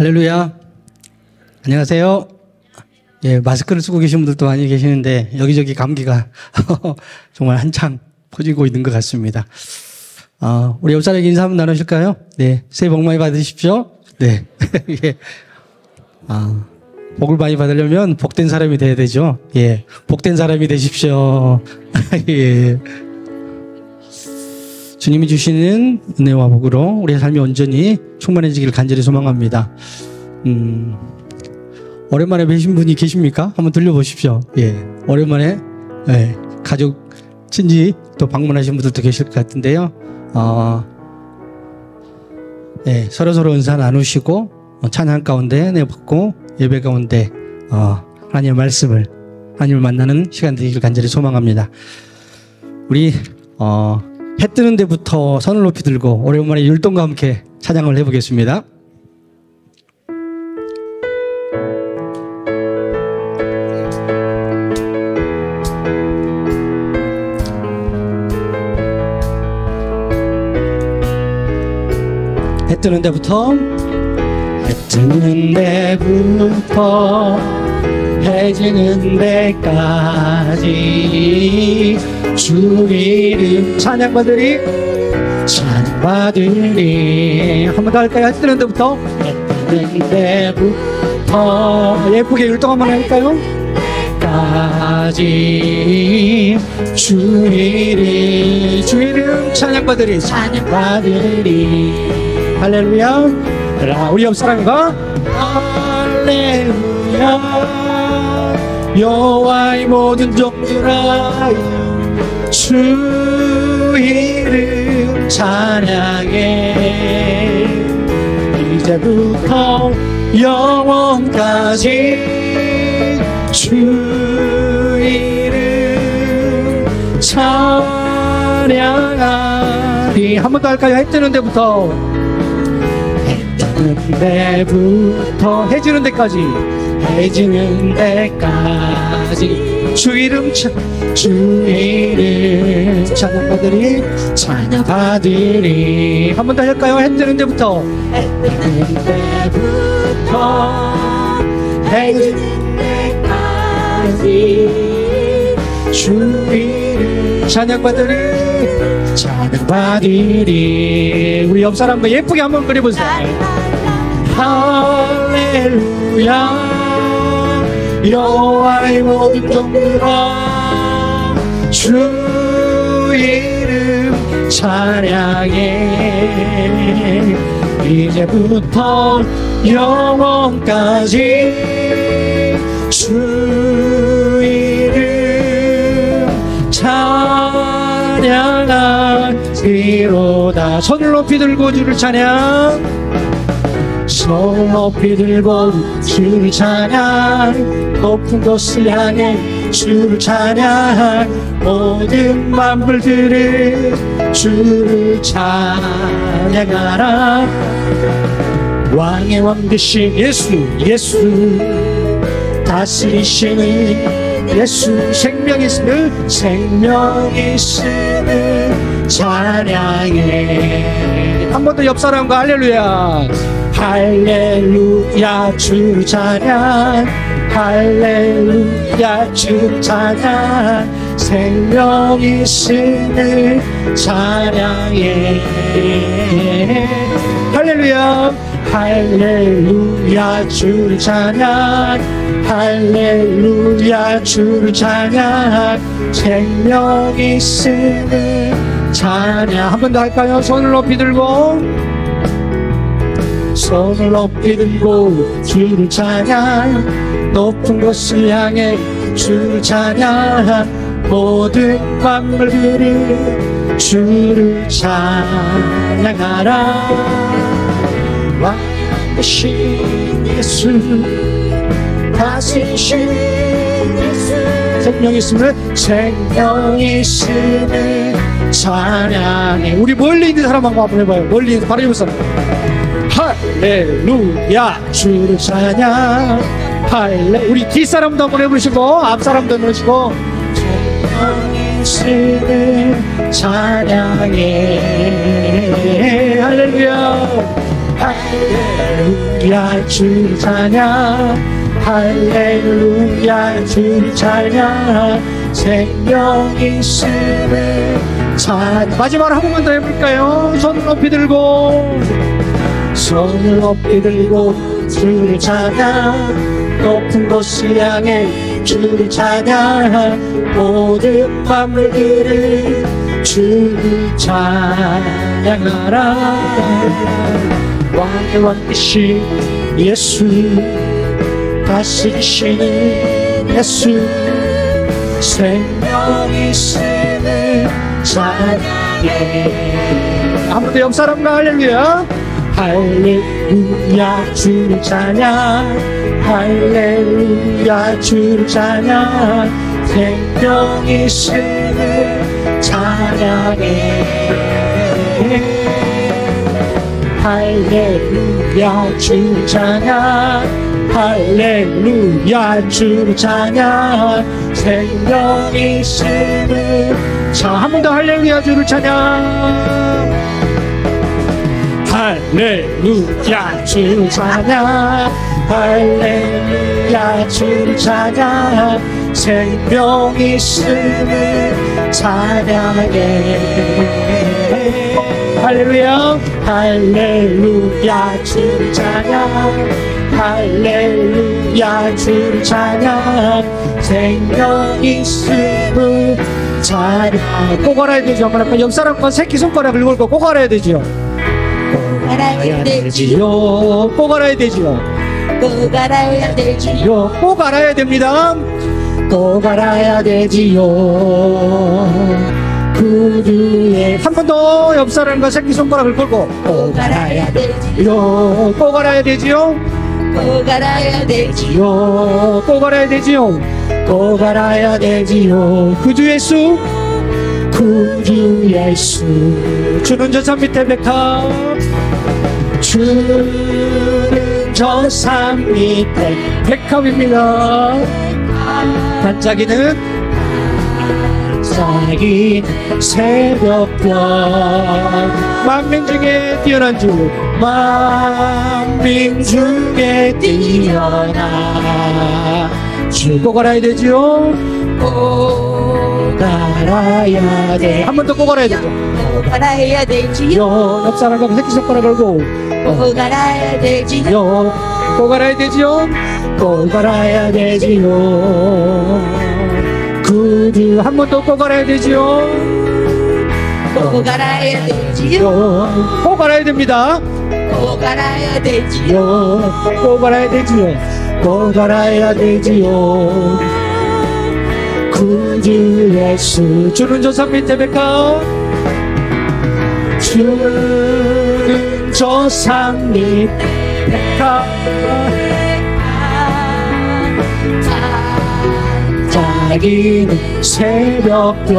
할렐루야. 안녕하세요. 예, 마스크를 쓰고 계신 분들도 많이 계시는데 여기저기 감기가 정말 한창 퍼지고 있는 것 같습니다. 우리 옆 사람에게 인사 한번 나누실까요? 네, 새해 복 많이 받으십시오. 네. 예. 복을 많이 받으려면 복된 사람이 돼야 되죠. 예, 복된 사람이 되십시오. 예. 주님이 주시는 은혜와 복으로 우리의 삶이 온전히 충만해지기를 간절히 소망합니다. 오랜만에 뵈신 분이 계십니까? 한번 들려보십시오. 예, 오랜만에 예, 가족, 친지 또 방문하신 분들도 계실 것 같은데요. 예, 서로서로 은사 나누시고 찬양 가운데 내받고 예배 가운데 하나님의 말씀을 하나님을 만나는 시간 되기를 간절히 소망합니다. 우리 해 뜨는 데부터 손을 높이 들고 오랜만에 율동과 함께 찬양을 해보겠습니다. 해 뜨는 데부터 해 지는 데까지 주 이름 찬양받으리 한 번 더 할까요? 해 뜨는 데부터 예쁘게 율동 한번 할까요? 까지 주 이름 찬양받으리 할렐루야. 우리 옆 사람과 할렐루야. 여호와의 모든 종들아 주 이름 찬양해. 이제부터 영원까지 주 이름 찬양하리. 한 번 더 할까요? 해 뜨는 데부터 해 지는 데까지 주 이름 찬양받으리. 한 번 더 할까요? 해 뜨는 데부터 해 지는 데까지 주 이름 찬양받으리. 우리 옆 사람과 예쁘게 한번 그려보세요. 할렐루야. 여호와의 모든 종들아 주 이름 찬양해. 이제부터 영원까지 주 이름 찬양하리로다. 손을 높이 들고 주를 찬양. 손 높이 들고 주를 찬양. 높은 곳을 향해 주를 찬양. 모든 만물들은 주를 찬양하라. 왕의 왕 되신 예수 다스리시는 예수. 생명 있으면 찬양해. 한 번 더 옆 사람과 할렐루야. 할렐루야 주 찬양. 할렐루야 주 찬양. 생명 있으는 찬양해. 할렐루야. 할렐루야 주를 찬양. 할렐루야 주를 찬양. 생명 있으는 찬양. 한 번 더 할까요? 손을 높이 들고 주를 찬양. 높은 곳을 향해 주를 찬양. 모든 만물들은 주를 찬양하라. 왕 되신 예수 다스리신 예수. 생명 있으면 찬양해. 우리 멀리 있는 사람하고 한번 해봐요. 멀리 있는 바로 옆 사람. 할렐루야 주를 찬양. 우리 뒷사람도 한번 해보시고 앞사람도 해보시고 찬양해. 할렐루야. 할렐루야 주를 찬양 할렐루야 주를 찬양 생명 있음을 찬양. 마지막으로 한 번만 더 해볼까요? 손을 높이 들고 주를 찬양 높은 곳을 향해 주를 찬양 모든 만물들을 주를 찬양하라. 왕의 왕 되신 예수 다스리시는 예수 생명 있음을 찬양해. 한 번 더 옆 사람과 할렐루야 할렐루야 주를 찬양 할렐루야 주를 찬양 생명 있음을 찬양해. 할렐루야 주를 찬양 할렐루야 주를 찬양 생명 있음을. 자, 한 번 더 할렐루야 주를 찬양 할렐루야 주를 찬양 할렐루야 주를 찬양 생명 있음을 찬양해. 할렐루야 할렐루야 주를 찬양 할렐루야 주를 찬양 생명 있음을 찬양. 꼭 알아야 되죠. 옆 사람과 새끼손가락을 걸고 꼭 알아야 되죠. 꼭 알아야 되지요. 꼭 알아야 되지요. 꼭 알아야 되지요. 꼭 알아야 됩니다. 꼭 알아야 되지요. 구주의. 한 번 더 옆 사람과 새끼손가락을 걸고 꼭 알아야 되지요. 꼭 알아야 되지요. 꼭 알아야 되지요. 꼭 알아야 되지요. 꼭 알아야 되지요. 구주 예수 구주 예수 주는 저 산 밑에 백합 주는 저 산 밑에 백합입니다. 반짝이는 새벽별 만민 중에 뛰어난 주 만민 중에 뛰어난 주. 꼭 알아야 되지요. 꼭 알아야 돼. 한 번 더 꼭 알아야 되죠. 꼭 알아야 되지요. 옆 사람과 새끼손가락 걸고 꼭 알아야 되지요. 꼭 알아야 되지요. 꼭 알아야 되지요. 구주. 한 번 더 꼭 알아야 되지요. 꼭 알아야 되지요. 꼭 알아야 됩니다. 꼭 알아야 되지요. 꼭 알아야 되지요. 꼭 알아야 되지요. 구주 예수 주는 저 산 밑에 백합 주는 저 산 밑에 백합 반짝이는 새벽별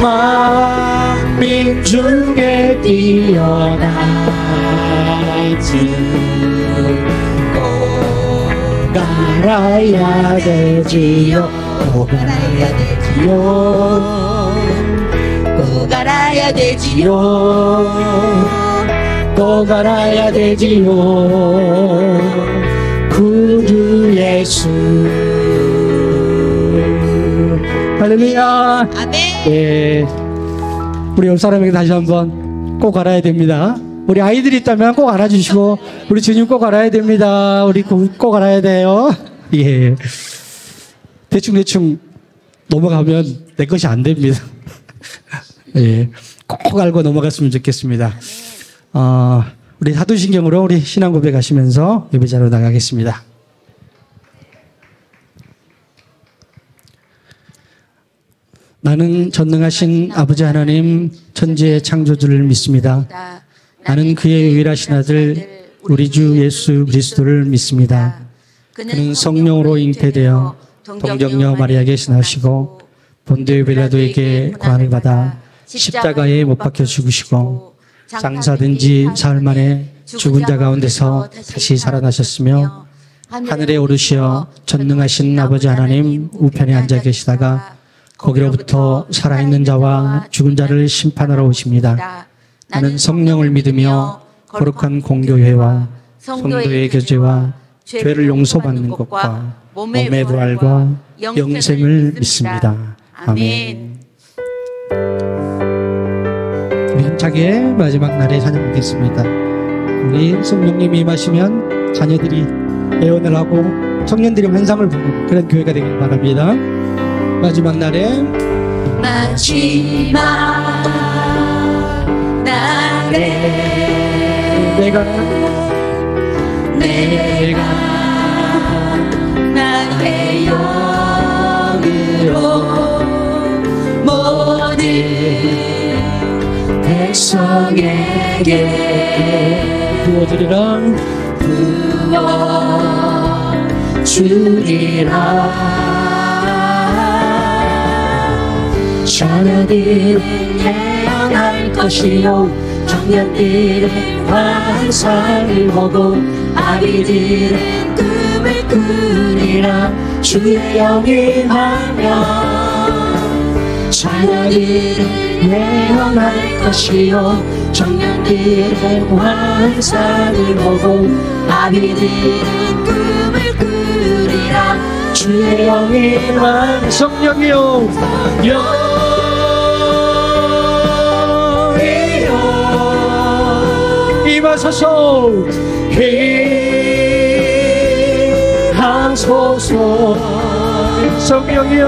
만민 중에 뛰어나지 꼭 알아야 되지요. 꼭 알아야 되지요. 꼭 알아야 되지요. 꼭 알아야 되지요. 구주 예수. 할렐루야. 아멘. 예, 우리 옆 사람에게 다시 한번 꼭 알아야 됩니다. 우리 아이들이 있다면 꼭 알아주시고 우리 주님 꼭 알아야 됩니다. 우리 꼭 알아야 돼요. 예, 대충 넘어가면 내 것이 안 됩니다. 예, 꼭 알고 넘어갔으면 좋겠습니다. 우리 사도신경으로 우리 신앙 고백하시면서 예배자로 나가겠습니다. 나는 전능하신 아버지 하나님 천지의 창조주를 믿습니다. 나는 그의 유일하신 아들 우리 주 예수 그리스도를 믿습니다. 그는 성령으로 잉태되어 동정녀 마리아에게 나시고 본디오 빌라도에게 고난을 받아 십자가에 못 박혀 죽으시고 장사된 지 사흘 만에 죽은 자 가운데서 다시 살아나셨으며 하늘에 오르시어 전능하신 아버지 하나님 우편에 앉아 계시다가 거기로부터 살아있는 자와 죽은 자를 심판하러 오십니다. 나는 성령을 믿으며 거룩한 공교회와 성도의 교제와 죄를 용서받는 것과 몸의 부활과 영생을 믿습니다. 아멘. 우리 힘차게 마지막 날에 찬양하겠습니다. 우리 성령님이 임하시면 자녀들이 예언을 하고 청년들이 환상을 보는 그런 교회가 되길 바랍니다. 마지막 날에 마지막 날에 내가 나의 영으로 모든 백성에게 부어주리라 자녀들은 예언할 것이요 청년들은 환상을 보고 아비들은 꿈을 꾸리라 주의 영이 임하며 자녀들은 예언할 것이요 청년들은 환상을 보고 아비들은 꿈을 꾸리라 주의 영이 임하며 성령이요 임하소서 임하소서 성령이여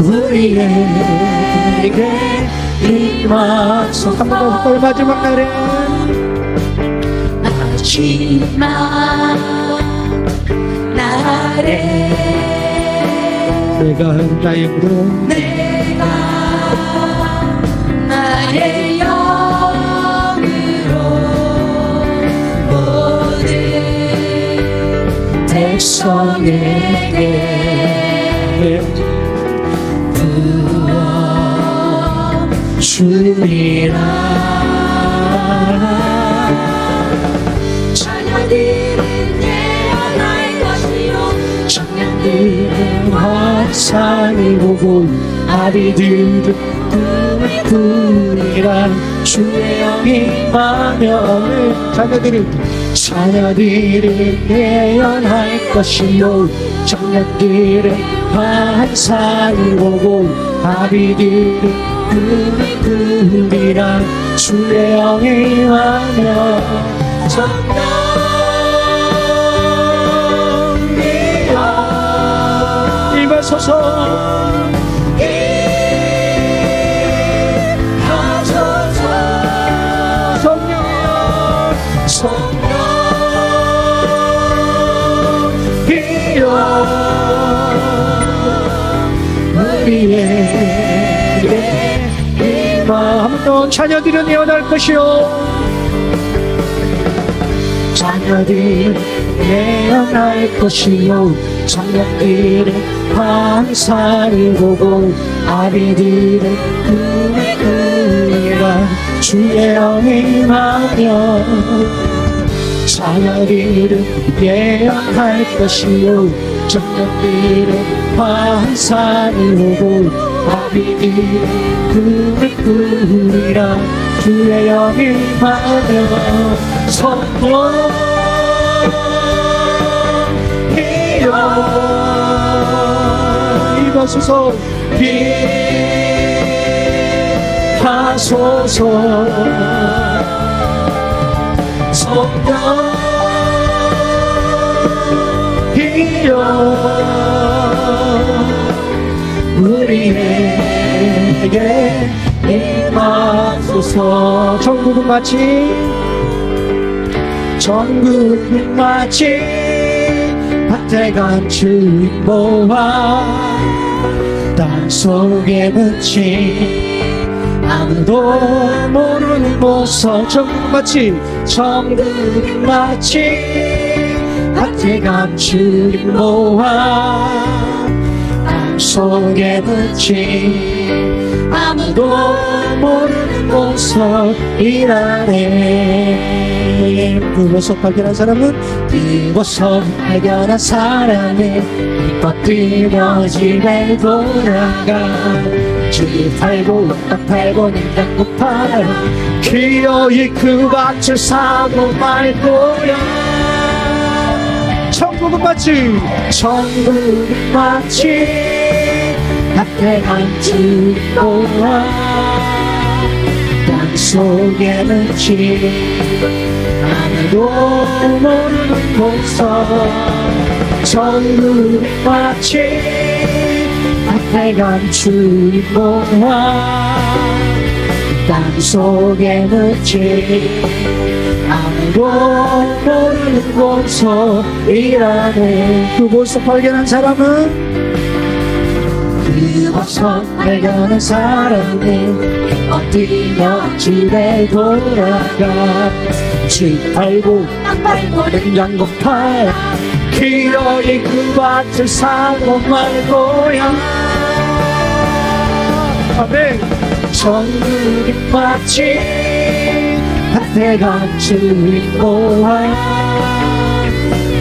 우리에게 임하소서 한번 마지막 날에 마지막 날에 내가 나의 영으로 내가 나의 영으로 모든 백성에게 부어주리라 자녀들은 예언할 것이요 청년들은 환상을 보고 아비들은 꿈을 꾸리라 주의 영이 임하며 자녀들은 예언할 것이요 청년들은 환상을 보고 아비들은 꿈을 꾸리라 주의 영이 임하며 성령이여 임하소서 임하소서 성령이여 우리에게 임하며 자녀들은 예언할 것이요 자녀들은 예언할 것이요 청년들은 환상을 보고 아비들은 꿈을 꾸리라 주의 영이 임하며 자녀들은 예언할 것이요 청년들은 환상을 보고 아비들은 꿈을 꾸리라 주의 영이 임하며 성령이여 임하소서 임하소서 성령이여 우리에게 임하소서 전국은 마치 밭에 간 주인 모아 땅속에 묻힌 아무도 모르는 모서 전국은 마치 밭에 간 주인 모아 땅속에 묻힌 아무도 모르는 보석이라네. 그 보석 발견한 사람은 그 보석 발견한 사람은 뻗으며 집에 돌아가 집 팔고 땅 팔고 냉장고 팔아 기어이 그 밭을 사고 말 거야. 천국은 마치 천국은 마치 밭에 간주 보아 땅속에 묻힌 아무도 모르는 보석. 천국은 마치 밭에 간주 보아 땅속에 묻힌 아무도 모르는 보석이라네. 그 보석 발견한 사람은 그 보석 발견한 사람은 엎드려 집에 돌아가 집 팔고 땅 팔고 냉장고 팔아 기어이 그 밭을 사고 말 거야. 아멘. 천국이 마치 밭에 간주 보아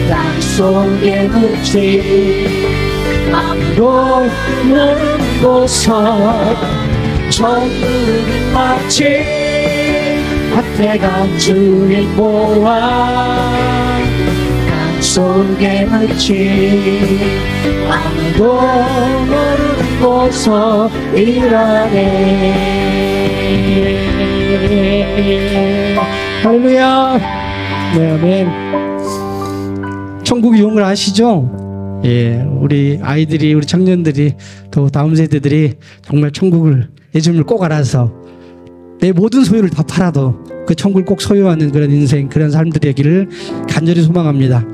땅속에 묻힌 아무도 모르는 보석. 천국이 마치 밭에 간주 보아 땅속에 묻힌 아무도 모르는 보석이라네. 할렐루야. 네, 아멘. 천국 유흥을 아시죠? 예, 우리 아이들이, 우리 청년들이, 또 다음 세대들이 정말 천국을, 예수님을 꼭 알아서 내 모든 소유를 다 팔아도 그 천국을 꼭 소유하는 그런 인생, 그런 삶들이 되기를 간절히 소망합니다.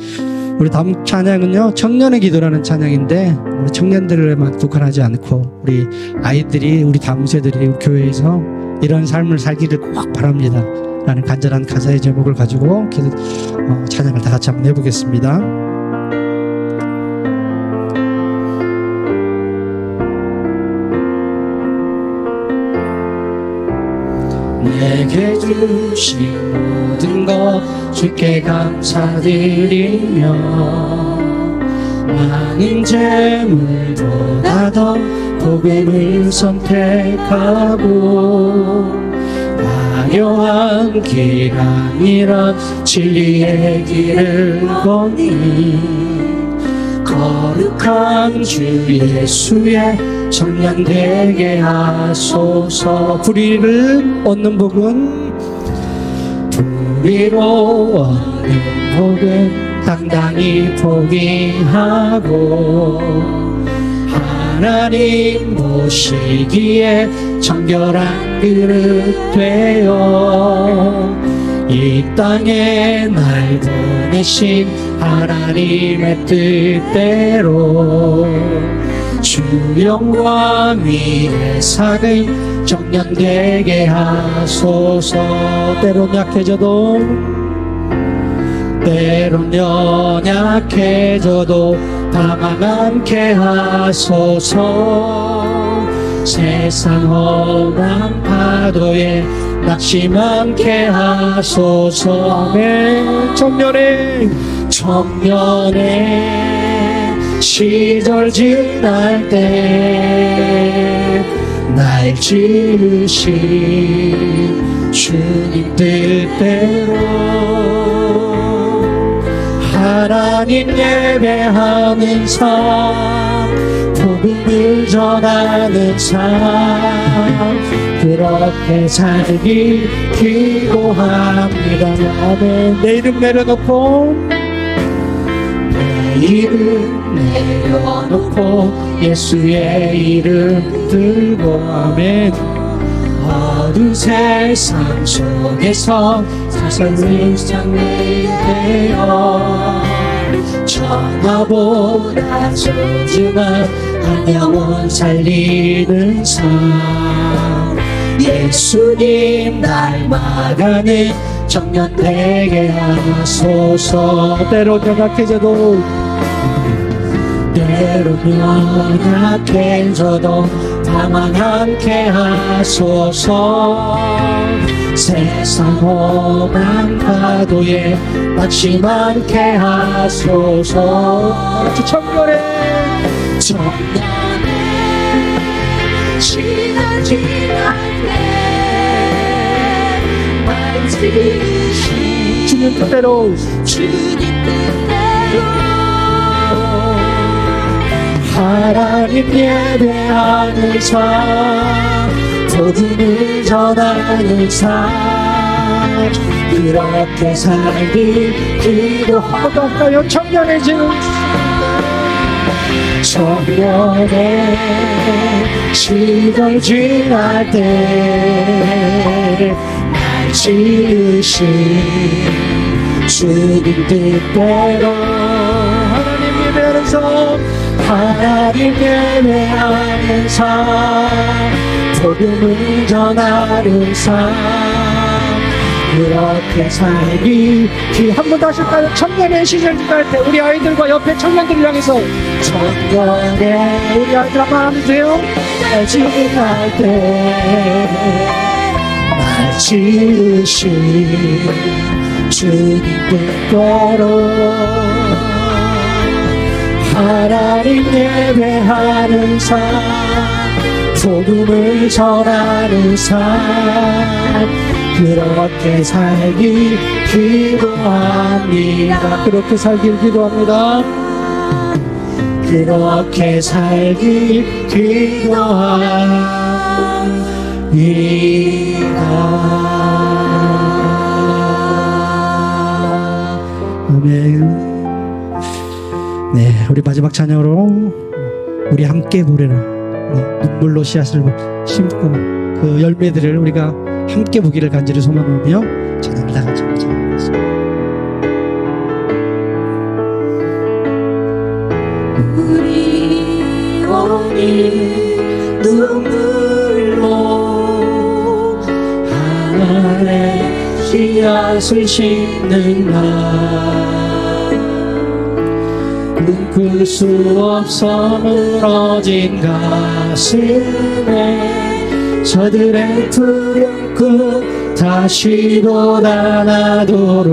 우리 다음 찬양은요, 청년의 기도라는 찬양인데, 우리 청년들에만 국한하지 않고 우리 아이들이, 우리 다음 세대들이 우리 교회에서 이런 삶을 살기를 꼭 바랍니다 라는 간절한 가사의 제목을 가지고 찬양을 다 같이 한번 해보겠습니다. 내게 주신 모든 것 주께 감사드리며 많은 재물보다도 복음을 선택하고 화려한 길 아니라 진리의 길을 걷니 거룩한 주 예수의 청년 되게 하소서. 불의를 얻는 복은 불의로 얻는 복은 당당히 포기하고 하나님 보시기에 정결한 그릇 되어 이 땅에 날 보내신 하나님의 뜻대로 주 영광 위에 사는 청년 되게 하소서. 때론 약해져도 연약해져도 당황 않게 하소서. 세상 험한 파도에 낙심 않게 하소서. 아멘. 청년의 시절 지날 때 날 지으신 주님 뜻대로 하나님 예배하는 삶, 복음을 전하는 삶, 그렇게 살기 기도합니다. 아멘. 내 이름 내려놓고 내 이름 내려놓고 예수의 이름 들고 아멘. 어두운 세상 속에서 사랑을 장래되어 천하보다 소중한 한 영혼 살리는 삶, 예수님 닮아가는 청년 되게 하소서. 때로 연약해져도 때로는 약해져도 나만 함께 하소서. 세상 험한 파도에 마침 함께 하소서. 같이 청년에 시간 지날 때 말씀이신 주님 뜻대로 주님 뜻대로 하나님 예배하는 삶, 복음을 전하는 삶, 그렇게 살기 기도하며 청년의 지금 청년의 시절 지날 때 날 지으신 주님 뜻대로 하나님 예배하는 삶, 하나님 예배하는 삶, 복음을 전하는 삶, 그렇게 살기 한 번 다시 할까요? 청년의 시절 지날 때 우리 아이들과 옆에 청년들을 향해서 청년의 우리 아이들 한번 해주세요. 지날 때 날 지으신 주님 뜻대로 하나님 예배하는 삶, 복음을 전하는 삶, 그렇게 살기 기도합니다. 그렇게 살길 기도합니다. 그렇게 살기 기도합니다. 아멘. 네, 우리 마지막 찬양으로 우리 함께 보내라. 눈물로 씨앗을 심고 그 열매들을 우리가 함께 보기를 간절히 소망하며 찬양을 다 같이 찬양하겠습니다. 우리 오니 눈물로 하늘에 씨앗을 심는 날, 눈풀 수 없어 무너진 가슴에 저들의 푸른 꿈 다시 돋아나도록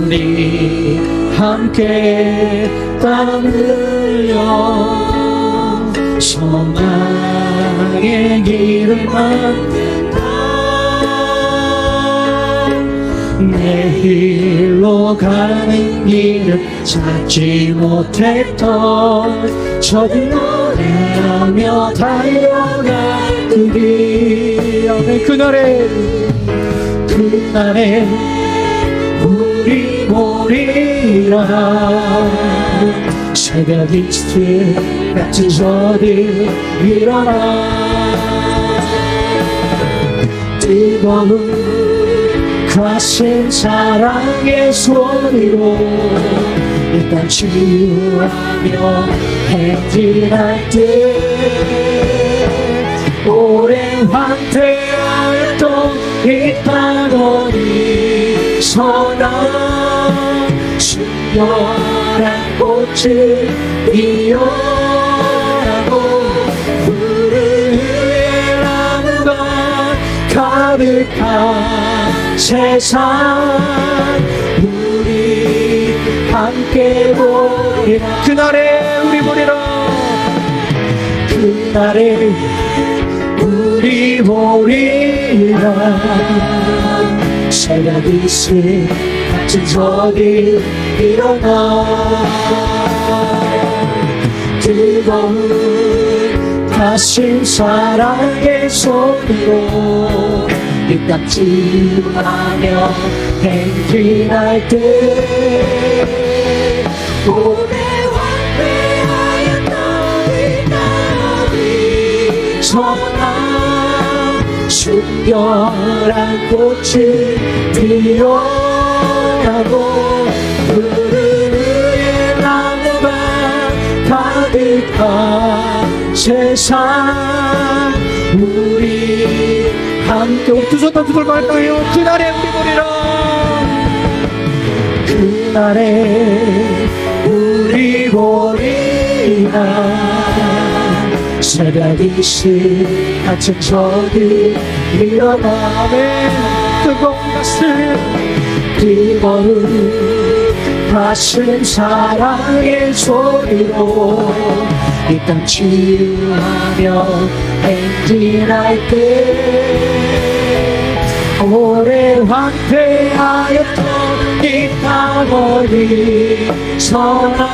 우리 함께 땀 흘려 소망의 길을 만든다. 내일로 가는 길을 찾지 못했던 저들 노래하며 달려갈 그길, 그날에 우리 보리라. 새벽 이슬 같은 저들 일어나 뜨거운 가슴 사랑의 소리로 일단 치유하며 행진할 때 오랜 황폐하였던 이 땅어리 선한 순결한 꽃을 피어나고 푸른 위에 나무가 가득한 세상 우리 함께 보리라. 그날에 우리 보리라. 그날에 우리 보리라. 새벽 이슬 같은 저들 일어나 뜨거운 가슴 사랑의 손으로 이 땅 치유하며 행진할 때 오래 황폐하였던 이 땅이 선한 순결한 꽃을 피어나고 푸른 위에 나무가 가득한 세상 우리 함께 두 손 다 두들고 할까요? 그날에 우리 보리라. 그날에 우리 보리나 새벽이 같은 적이 일어나네 뜨거운 가슴 사랑의 소리로 이 땅 치유하며 행진할 때 오래 황폐하였던 이 땅어리 선한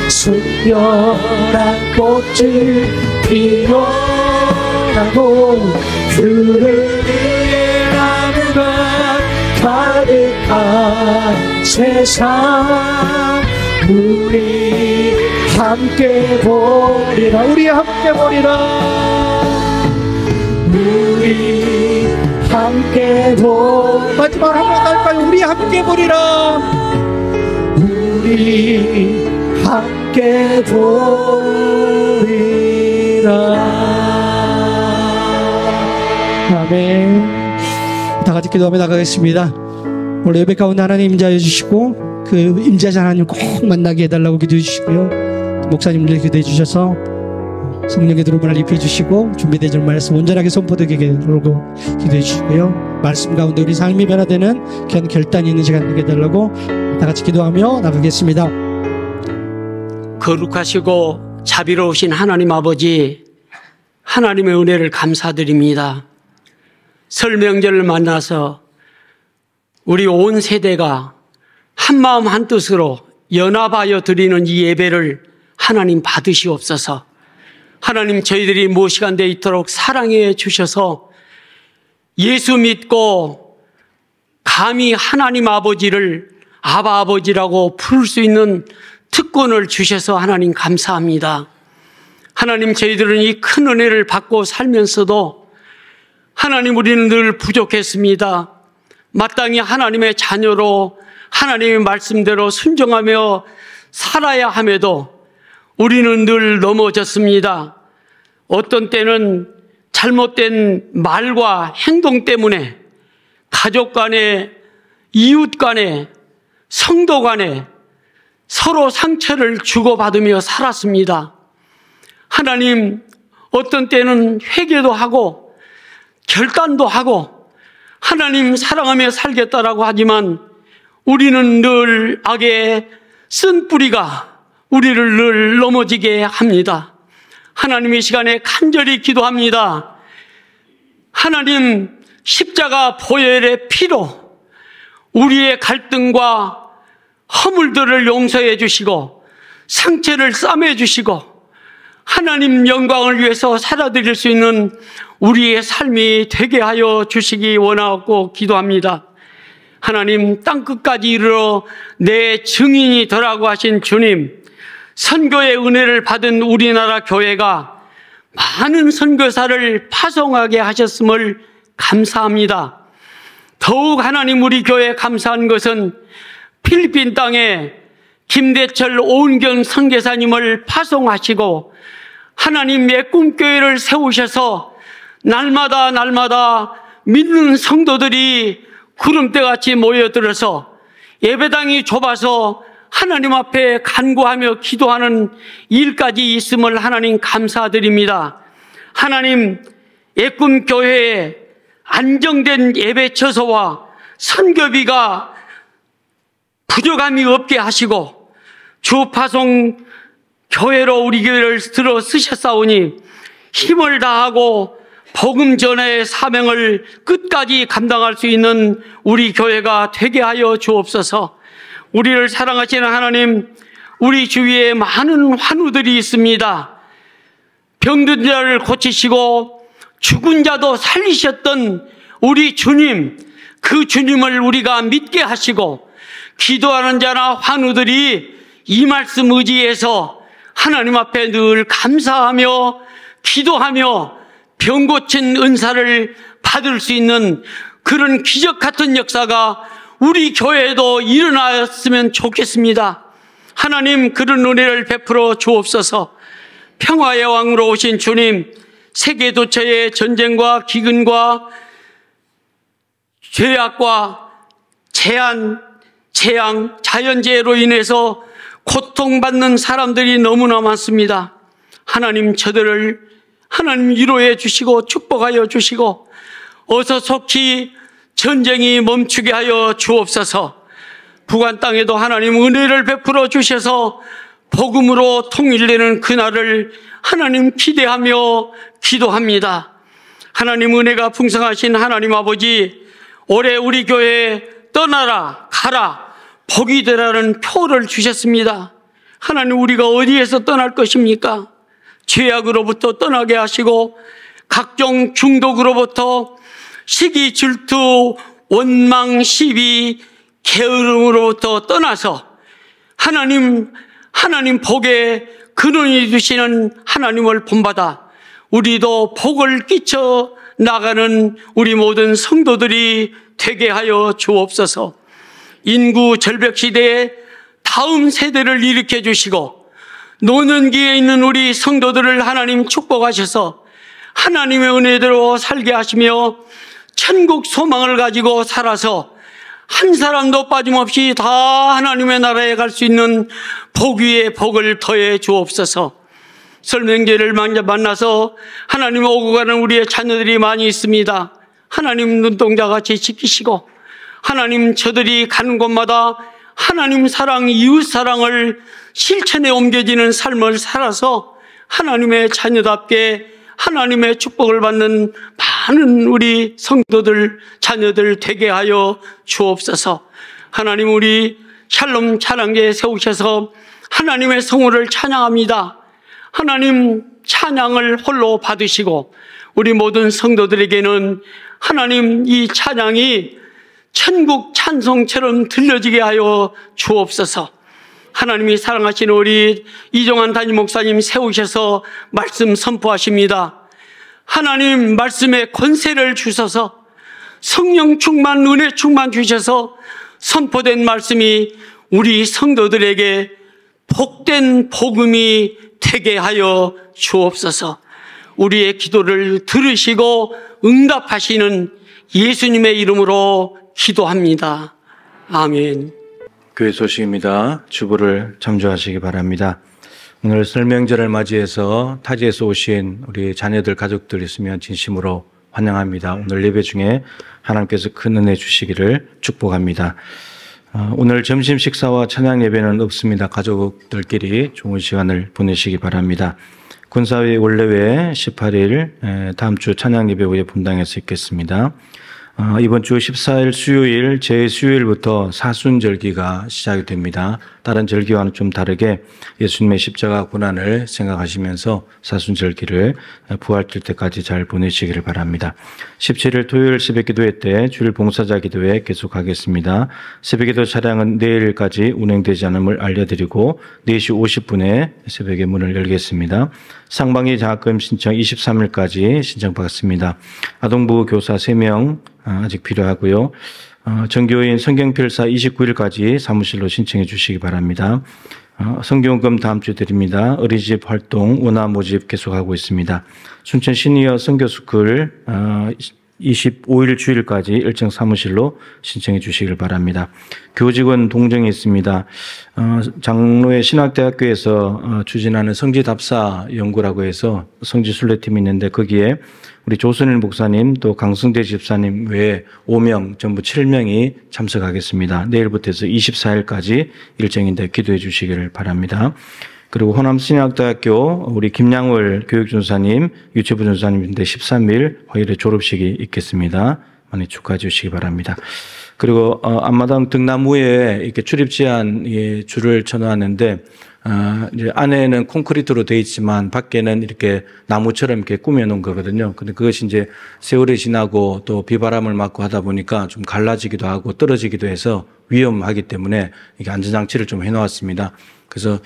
순결한 꽃을 피워나고 푸른 위에 나무가 가득한 세상 우리 함께 보리라 우리 함께 보리라 우리 함께 보리라 마지막으로 한 번 더 할까요? 우리 함께 보리라 우리 함께 보리라 아멘. 다 같이 기도하며 나가겠습니다. 오늘 예배 가운데 하나님 임재해 주시고 그 임재하신 하나님 꼭 만나게 해달라고 기도해 주시고요. 목사님들 기도해 주셔서 성령의 두루마리를 입혀 주시고 준비되는 말씀 온전하게 선포되게 해달라고 기도해 주시고요. 말씀 가운데 우리 삶이 변화되는 귀한 결단이 있는 시간 되게 해달라고 다 같이 기도하며 나가겠습니다. 거룩하시고 자비로우신 하나님 아버지, 하나님의 은혜를 감사드립니다. 설 명절을 만나서 우리 온 세대가 한마음 한뜻으로 연합하여 드리는 이 예배를 하나님 받으시옵소서. 하나님 저희들이 무엇이간 돼 있도록 사랑해 주셔서 예수 믿고 감히 하나님 아버지를 아바 아버지라고 부를 수 있는 특권을 주셔서 하나님 감사합니다. 하나님 저희들은 이 큰 은혜를 받고 살면서도 하나님 우리는 늘 부족했습니다. 마땅히 하나님의 자녀로 하나님의 말씀대로 순종하며 살아야 함에도 우리는 늘 넘어졌습니다. 어떤 때는 잘못된 말과 행동 때문에 가족 간에, 이웃 간에, 성도 간에 서로 상처를 주고받으며 살았습니다. 하나님, 어떤 때는 회개도 하고 결단도 하고 하나님 사랑하며 살겠다라고 하지만 우리는 늘 악의 쓴 뿌리가 우리를 늘 넘어지게 합니다. 하나님 이 시간에 간절히 기도합니다. 하나님 십자가 보혈의 피로 우리의 갈등과 허물들을 용서해 주시고 상처를 싸매 주시고 하나님 영광을 위해서 살아드릴 수 있는 우리의 삶이 되게 하여 주시기 원하고 기도합니다. 하나님 땅끝까지 이르러 내 증인이 되라고 하신 주님, 선교의 은혜를 받은 우리나라 교회가 많은 선교사를 파송하게 하셨음을 감사합니다. 더욱 하나님 우리 교회에 감사한 것은 필리핀 땅에 김대철 오은경 선교사님을 파송하시고 하나님의 꿈교회를 세우셔서 날마다 믿는 성도들이 구름대같이 모여들어서 예배당이 좁아서 하나님 앞에 간구하며 기도하는 일까지 있음을 하나님 감사드립니다. 하나님 예꿈교회에 안정된 예배 처소와 선교비가 부족함이 없게 하시고 주파송 교회로 우리 교회를 들어 쓰셨사오니 힘을 다하고 복음 전의 사명을 끝까지 감당할 수 있는 우리 교회가 되게 하여 주옵소서. 우리를 사랑하시는 하나님, 우리 주위에 많은 환우들이 있습니다. 병든 자를 고치시고 죽은 자도 살리셨던 우리 주님, 그 주님을 우리가 믿게 하시고 기도하는 자나 환우들이 이 말씀 의지해서 하나님 앞에 늘 감사하며 기도하며 병 고친 은사를 받을 수 있는 그런 기적 같은 역사가 우리 교회에도 일어났으면 좋겠습니다. 하나님 그런 은혜를 베풀어 주옵소서. 평화의 왕으로 오신 주님, 세계 도처의 전쟁과 기근과 죄악과 재앙, 자연재해로 인해서 고통받는 사람들이 너무나 많습니다. 하나님 저들을 하나님 위로해 주시고 축복하여 주시고 어서 속히 전쟁이 멈추게 하여 주옵소서. 북한 땅에도 하나님 은혜를 베풀어 주셔서 복음으로 통일되는 그날을 하나님 기대하며 기도합니다. 하나님 은혜가 풍성하신 하나님 아버지, 올해 우리 교회에 떠나라 가라 복이 되라는 표를 주셨습니다. 하나님 우리가 어디에서 떠날 것입니까? 죄악으로부터 떠나게 하시고 각종 중독으로부터 시기 질투 원망 시비 게으름으로부터 떠나서 하나님 복의 근원이 되시는 하나님을 본받아 우리도 복을 끼쳐 나가는 우리 모든 성도들이 되게 하여 주옵소서. 인구 절벽 시대에 다음 세대를 일으켜 주시고 노년기에 있는 우리 성도들을 하나님 축복하셔서 하나님의 은혜대로 살게 하시며 천국 소망을 가지고 살아서 한 사람도 빠짐없이 다 하나님의 나라에 갈 수 있는 복 위에 복을 더해 주옵소서. 설명제를 만나서 하나님 오고 가는 우리의 자녀들이 많이 있습니다. 하나님 눈동자같이 지키시고 하나님 저들이 가는 곳마다 하나님 사랑, 이웃 사랑을 실천에 옮겨지는 삶을 살아서 하나님의 자녀답게 하나님의 축복을 받는 많은 우리 성도들, 자녀들 되게 하여 주옵소서. 하나님 우리 샬롬 찬양제 세우셔서 하나님의 성호를 찬양합니다. 하나님 찬양을 홀로 받으시고 우리 모든 성도들에게는 하나님 이 찬양이 천국 찬송처럼 들려지게 하여 주옵소서. 하나님이 사랑하시는 우리 이종환 담임 목사님 세우셔서 말씀 선포하십니다. 하나님 말씀에 권세를 주셔서 성령 충만, 은혜 충만 주셔서 선포된 말씀이 우리 성도들에게 복된 복음이 되게 하여 주옵소서. 우리의 기도를 들으시고 응답하시는 예수님의 이름으로 기도합니다. 아멘. 교회 소식입니다. 주보를 참조하시기 바랍니다. 오늘 설명절을 맞이해서 타지에서 오신 우리 자녀들, 가족들 있으면 진심으로 환영합니다. 오늘 예배 중에 하나님께서 큰 은혜 주시기를 축복합니다. 오늘 점심 식사와 찬양 예배는 없습니다. 가족들끼리 좋은 시간을 보내시기 바랍니다. 군사회 원래회 18일 다음 주 찬양 예배 후에 분당에서 있겠습니다. 이번 주 14일 수요일, 제 수요일부터 사순절기가 시작이 됩니다. 다른 절기와는 좀 다르게 예수님의 십자가 고난을 생각하시면서 사순절기를 부활절 때까지 잘 보내시기를 바랍니다. 17일 토요일 새벽기도회 때 주일 봉사자 기도회 계속하겠습니다. 새벽기도 차량은 내일까지 운행되지 않음을 알려드리고 4시 50분에 새벽에 문을 열겠습니다. 상반기 장학금 신청 23일까지 신청받습니다. 아동부 교사 3명 아직 필요하고요. 전교인 성경필사 29일까지 사무실로 신청해 주시기 바랍니다. 성경금 다음 주 드립니다. 어린이집 활동 원화 모집 계속하고 있습니다. 순천 시니어 선교스쿨 25일 주일까지 일정 사무실로 신청해 주시길 바랍니다. 교직원 동정이 있습니다. 장로회 신학대학교에서 추진하는 성지답사 연구라고 해서 성지순례팀이 있는데 거기에 우리 조선일 목사님 또 강승대 집사님 외에 5명 전부 7명이 참석하겠습니다. 내일부터 해서 24일까지 일정인데 기도해 주시기를 바랍니다. 그리고 호남신학대학교 우리 김양월 교육전사님, 유채부 전사님인데 13일 화요일에 졸업식이 있겠습니다. 많이 축하해 주시기 바랍니다. 그리고 앞마당 등나무에 이렇게 출입 제한 줄을 쳐놓았는데 이제 안에는 콘크리트로 되어 있지만 밖에는 이렇게 나무처럼 이렇게 꾸며놓은 거거든요. 근데 그것이 이제 세월이 지나고 또 비바람을 맞고 하다 보니까 좀 갈라지기도 하고 떨어지기도 해서 위험하기 때문에 이게 안전장치를 좀 해놓았습니다. 그래서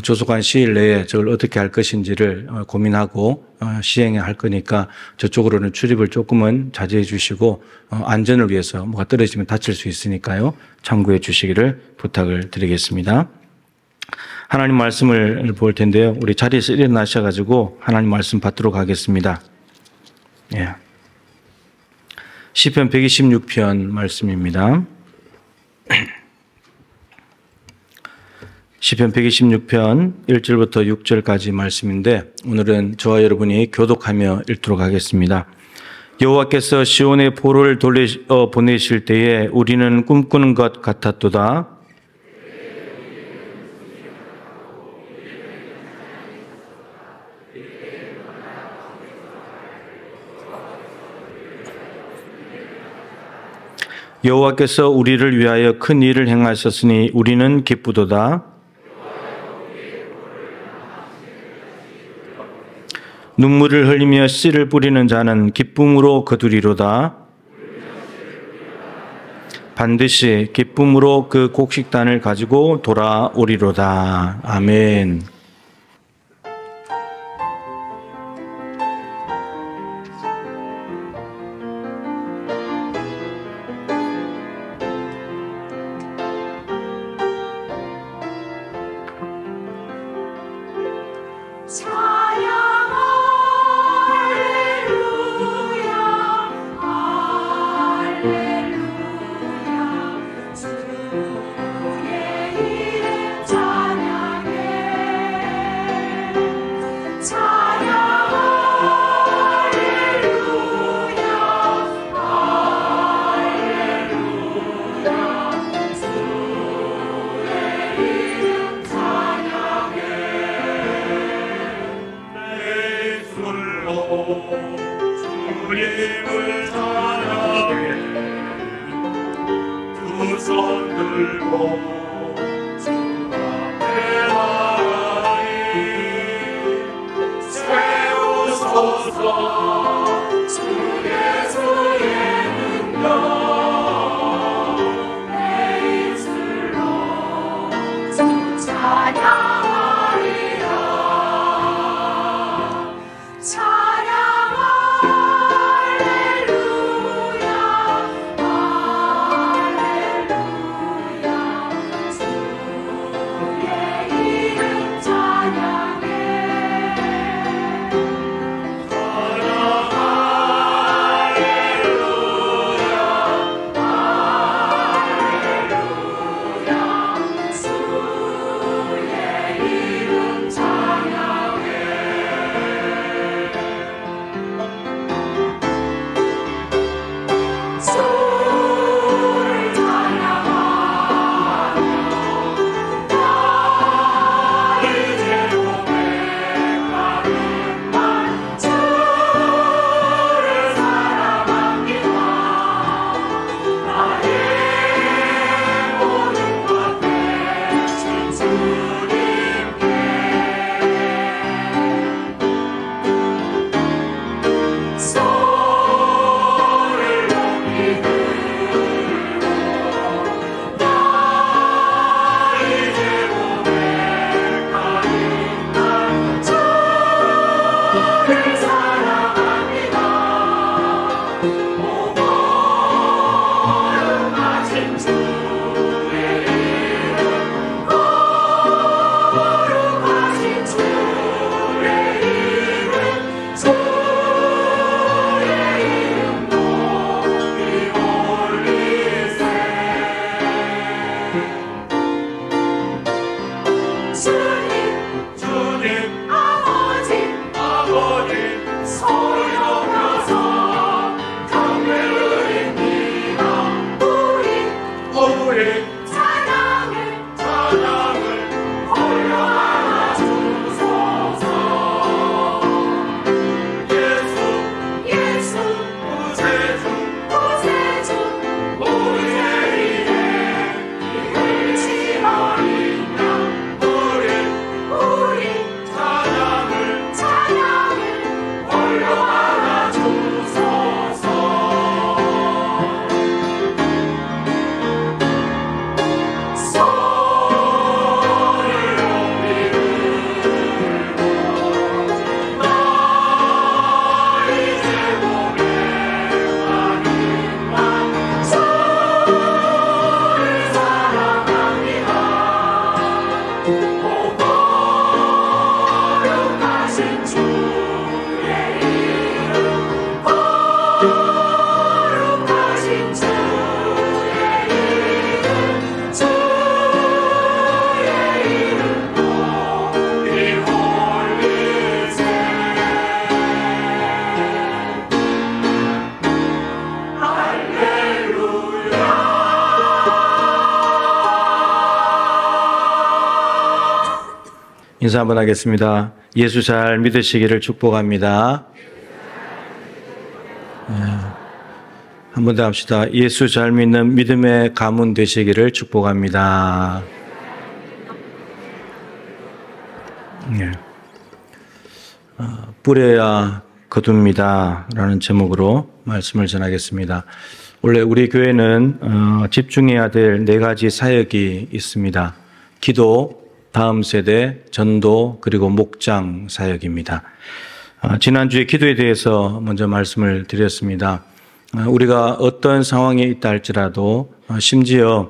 조속한 시일 내에 저걸 어떻게 할 것인지를 고민하고 시행을 할 거니까 저쪽으로는 출입을 조금은 자제해 주시고 안전을 위해서 뭐가 떨어지면 다칠 수 있으니까요. 참고해 주시기를 부탁을 드리겠습니다. 하나님 말씀을 볼 텐데요. 우리 자리에서 일어나셔가지고 하나님 말씀 받도록 하겠습니다. 예. 시편 126편 말씀입니다. 시편 126편 1절부터 6절까지 말씀인데 오늘은 저와 여러분이 교독하며 읽도록 하겠습니다. 여호와께서 시온에 보를 보내실 때에 우리는 꿈꾸는 것 같았도다. 여호와께서 우리를 위하여 큰 일을 행하셨으니 우리는 기쁘도다. 눈물을 흘리며 씨를 뿌리는 자는 기쁨으로 거두리로다. 반드시 기쁨으로 그 곡식단을 가지고 돌아오리로다. 아멘. 인사 한번 하겠습니다. 예수 잘 믿으시기를 축복합니다. 한 번 더 합시다. 예수 잘 믿는 믿음의 가문 되시기를 축복합니다. 뿌려야 거둡니다 라는 제목으로 말씀을 전하겠습니다. 원래 우리 교회는 집중해야 될 4가지 사역이 있습니다. 기도, 다음 세대, 전도, 그리고 목장 사역입니다. 지난주에 기도에 대해서 먼저 말씀을 드렸습니다. 우리가 어떤 상황에 있다 할지라도 심지어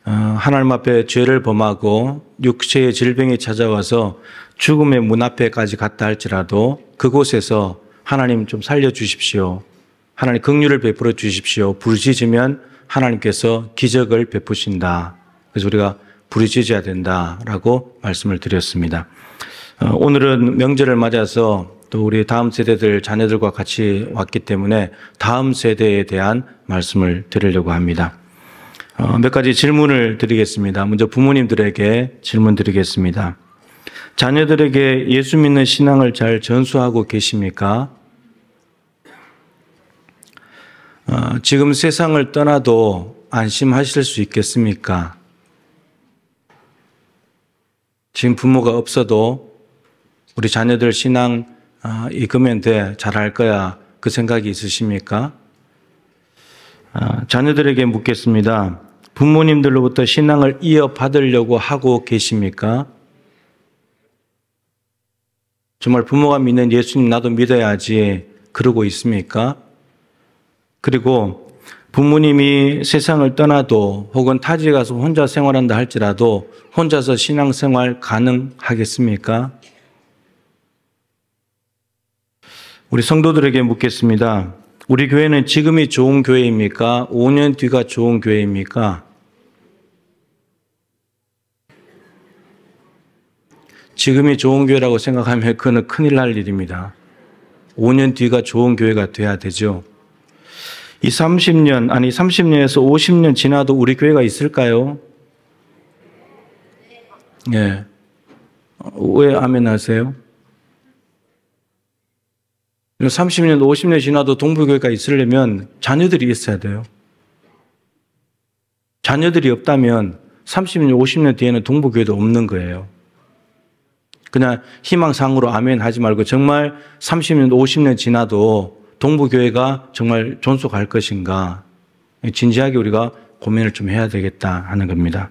하나님 앞에 죄를 범하고 육체의 질병이 찾아와서 죽음의 문 앞에까지 갔다 할지라도 그곳에서 하나님 좀 살려주십시오. 하나님 긍휼을 베풀어 주십시오. 부르짖으면 하나님께서 기적을 베푸신다. 그래서 우리가 부르짖어야 된다라고 말씀을 드렸습니다. 오늘은 명절을 맞아서 또 우리 다음 세대들 자녀들과 같이 왔기 때문에 다음 세대에 대한 말씀을 드리려고 합니다. 몇 가지 질문을 드리겠습니다. 먼저 부모님들에게 질문 드리겠습니다. 자녀들에게 예수 믿는 신앙을 잘 전수하고 계십니까? 지금 세상을 떠나도 안심하실 수 있겠습니까? 지금 부모가 없어도 우리 자녀들 신앙 이끄면 돼, 잘할 거야, 그 생각이 있으십니까? 자녀들에게 묻겠습니다. 부모님들로부터 신앙을 이어받으려고 하고 계십니까? 정말 부모가 믿는 예수님 나도 믿어야지 그러고 있습니까? 그리고 부모님이 세상을 떠나도 혹은 타지에 가서 혼자 생활한다 할지라도 혼자서 신앙생활 가능하겠습니까? 우리 성도들에게 묻겠습니다. 우리 교회는 지금이 좋은 교회입니까? 5년 뒤가 좋은 교회입니까? 지금이 좋은 교회라고 생각하면 그건 큰일 날 일입니다. 5년 뒤가 좋은 교회가 돼야 되죠. 이 30년에서 50년 지나도 우리 교회가 있을까요? 예. 왜 아멘 하세요? 30년, 50년 지나도 동부교회가 있으려면 자녀들이 있어야 돼요. 자녀들이 없다면 30년, 50년 뒤에는 동부교회도 없는 거예요. 그냥 희망상으로 아멘 하지 말고 정말 30년, 50년 지나도 동부교회가 정말 존속할 것인가 진지하게 우리가 고민을 좀 해야 되겠다 하는 겁니다.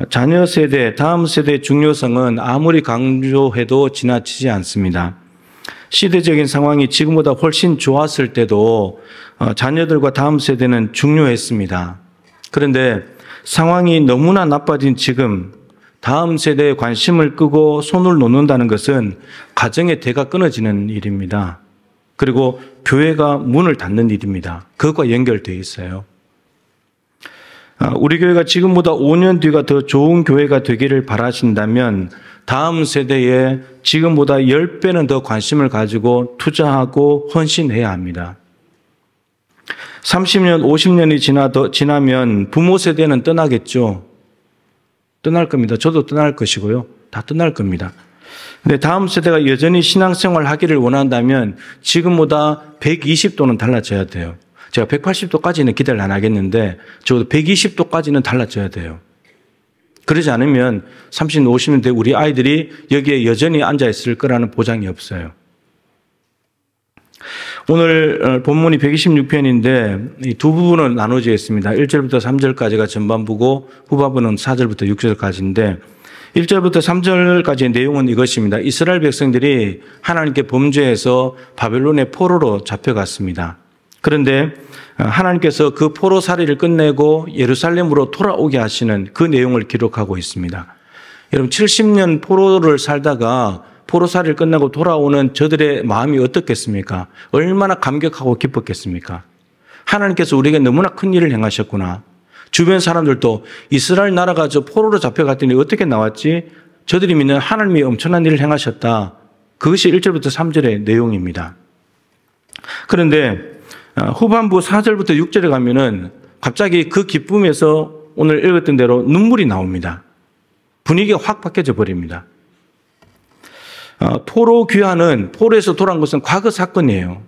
자녀 세대, 다음 세대의 중요성은 아무리 강조해도 지나치지 않습니다. 시대적인 상황이 지금보다 훨씬 좋았을 때도 자녀들과 다음 세대는 중요했습니다. 그런데 상황이 너무나 나빠진 지금 다음 세대에 관심을 끄고 손을 놓는다는 것은 가정의 대가 끊어지는 일입니다. 그리고 교회가 문을 닫는 일입니다. 그것과 연결되어 있어요. 우리 교회가 지금보다 5년 뒤가 더 좋은 교회가 되기를 바라신다면 다음 세대에 지금보다 10배는 더 관심을 가지고 투자하고 헌신해야 합니다. 30년, 50년이 지나면 부모 세대는 떠나겠죠. 떠날 겁니다. 저도 떠날 것이고요. 다 떠날 겁니다. 근데 다음 세대가 여전히 신앙생활 하기를 원한다면 지금보다 120도는 달라져야 돼요. 제가 180도까지는 기대를 안 하겠는데 적어도 120도까지는 달라져야 돼요. 그러지 않으면 30년, 50년 대 우리 아이들이 여기에 여전히 앉아있을 거라는 보장이 없어요. 오늘 본문이 126편인데 이 두 부분은 나눠져 있습니다. 1절부터 3절까지가 전반부고 후반부는 4절부터 6절까지인데 1절부터 3절까지의 내용은 이것입니다. 이스라엘 백성들이 하나님께 범죄해서 바벨론의 포로로 잡혀갔습니다. 그런데 하나님께서 그 포로살이를 끝내고 예루살렘으로 돌아오게 하시는 그 내용을 기록하고 있습니다. 여러분 70년 포로를 살다가 포로살이를 끝나고 돌아오는 저들의 마음이 어떻겠습니까? 얼마나 감격하고 기뻤겠습니까? 하나님께서 우리에게 너무나 큰 일을 행하셨구나. 주변 사람들도 이스라엘 나라가 저 포로로 잡혀갔더니 어떻게 나왔지? 저들이 믿는 하나님이 엄청난 일을 행하셨다. 그것이 1절부터 3절의 내용입니다. 그런데 후반부 4절부터 6절에 가면은 갑자기 그 기쁨에서 오늘 읽었던 대로 눈물이 나옵니다. 분위기가 확 바뀌어져 버립니다. 포로 귀환은 포로에서 돌아온 것은 과거 사건이에요.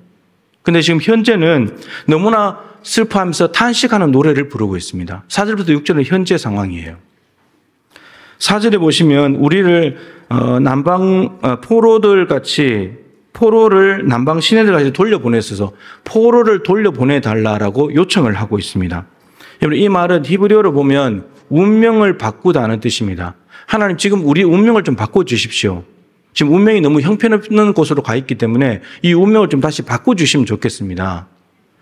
근데 지금 현재는 너무나 슬퍼하면서 탄식하는 노래를 부르고 있습니다. 4절부터 6절은 현재 상황이에요. 4절에 보시면 우리를 포로들 같이 포로를 남방 시내들 같이 돌려보냈어서 포로를 돌려보내달라고 요청을 하고 있습니다. 여러분, 이 말은 히브리어로 보면 운명을 바꾸다는 뜻입니다. 하나님 지금 우리 운명을 좀 바꿔주십시오. 지금 운명이 너무 형편없는 곳으로 가 있기 때문에 이 운명을 좀 다시 바꿔주시면 좋겠습니다.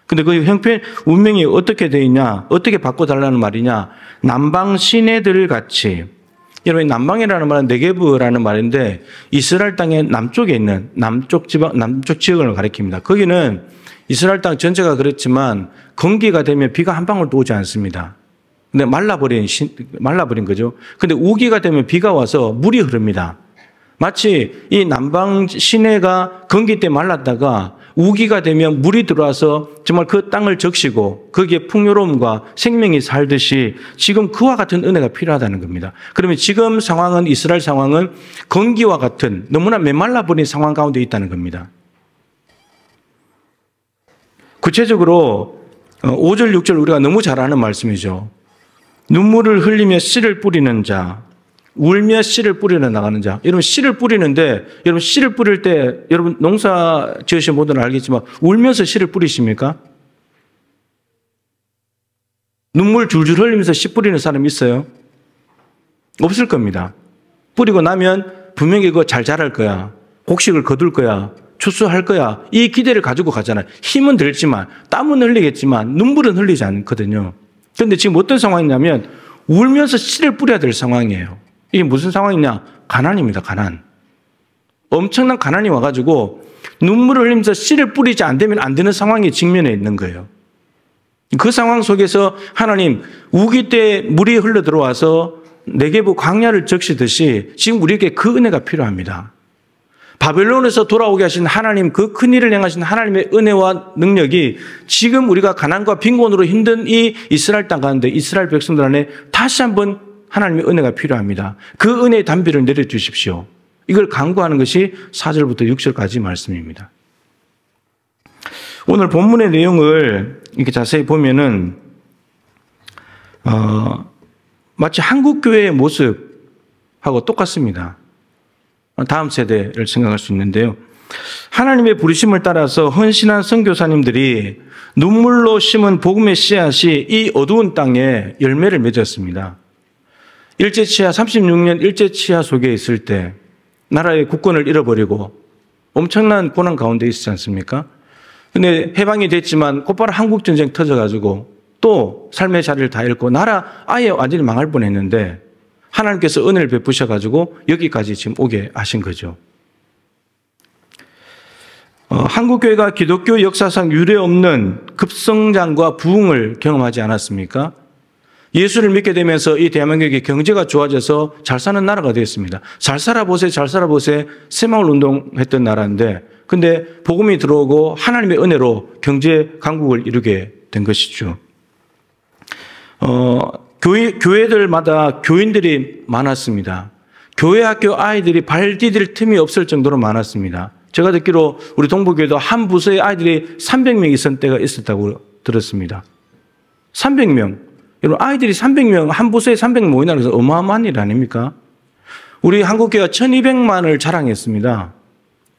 근데 그 운명이 어떻게 되어 있냐, 어떻게 바꿔달라는 말이냐, 남방 시내들 같이. 여러분, 남방이라는 말은 네게브라는 말인데 이스라엘 땅의 남쪽에 있는 남쪽 지역을 가리킵니다. 거기는 이스라엘 땅 전체가 그렇지만 건기가 되면 비가 한 방울도 오지 않습니다. 근데 말라버린 거죠. 근데 우기가 되면 비가 와서 물이 흐릅니다. 마치 이 남방 시내가 건기 때 말랐다가 우기가 되면 물이 들어와서 정말 그 땅을 적시고 거기에 풍요로움과 생명이 살듯이 지금 그와 같은 은혜가 필요하다는 겁니다. 그러면 지금 상황은, 이스라엘 상황은 건기와 같은 너무나 메말라버린 상황 가운데 있다는 겁니다. 구체적으로 5절, 6절 우리가 너무 잘 아는 말씀이죠. 눈물을 흘리며 씨를 뿌리는 자, 울며 씨를 뿌리러 나가는 자. 여러분, 씨를 뿌리는데, 여러분, 씨를 뿌릴 때, 여러분, 농사 지으신 분들은 알겠지만, 울면서 씨를 뿌리십니까? 눈물 줄줄 흘리면서 씨 뿌리는 사람 있어요? 없을 겁니다. 뿌리고 나면 분명히 그거 잘 자랄 거야. 곡식을 거둘 거야. 추수할 거야. 이 기대를 가지고 가잖아요. 힘은 들지만, 땀은 흘리겠지만, 눈물은 흘리지 않거든요. 그런데 지금 어떤 상황이냐면, 울면서 씨를 뿌려야 될 상황이에요. 이게 무슨 상황이냐? 가난입니다, 가난. 엄청난 가난이 와가지고 눈물을 흘리면서 씨를 뿌리지 않으면 안 되는 상황이 직면해 있는 거예요. 그 상황 속에서 하나님, 우기 때 물이 흘러 들어와서 네게브 광야를 적시듯이 지금 우리에게 그 은혜가 필요합니다. 바벨론에서 돌아오게 하신 하나님, 그 큰 일을 행하신 하나님의 은혜와 능력이 지금 우리가 가난과 빈곤으로 힘든 이 이스라엘 땅 가운데, 이스라엘 백성들 안에 다시 한번 하나님의 은혜가 필요합니다. 그 은혜의 담비를 내려주십시오. 이걸 간구하는 것이 4절부터 6절까지 말씀입니다. 오늘 본문의 내용을 이렇게 자세히 보면은 마치 한국교회의 모습하고 똑같습니다. 다음 세대를 생각할 수 있는데요. 하나님의 부르심을 따라서 헌신한 선교사님들이 눈물로 심은 복음의 씨앗이 이 어두운 땅에 열매를 맺었습니다. 일제치하 36년 일제치하 속에 있을 때 나라의 국권을 잃어버리고 엄청난 고난 가운데 있었지 않습니까? 근데 해방이 됐지만 곧바로 한국전쟁 터져가지고 또 삶의 자리를 다 잃고 나라 아예 완전히 망할 뻔했는데 하나님께서 은혜를 베푸셔가지고 여기까지 지금 오게 하신 거죠. 한국교회가 기독교 역사상 유례없는 급성장과 부흥을 경험하지 않았습니까? 예수를 믿게 되면서 이 대한민국의 경제가 좋아져서 잘 사는 나라가 되었습니다. 잘 살아보세, 잘 살아보세 새마을 운동했던 나라인데 근데 복음이 들어오고 하나님의 은혜로 경제 강국을 이루게 된 것이죠. 교회들마다 교인들이 많았습니다. 교회 학교 아이들이 발 디딜 틈이 없을 정도로 많았습니다. 제가 듣기로 우리 동부교회도 한 부서에 아이들이 300명 있었던 때가 있었다고 들었습니다. 300명. 여러분, 아이들이 300명, 한 부서에 300명 모인다는 것은 어마어마한 일 아닙니까? 우리 한국교회가 1200만을 자랑했습니다.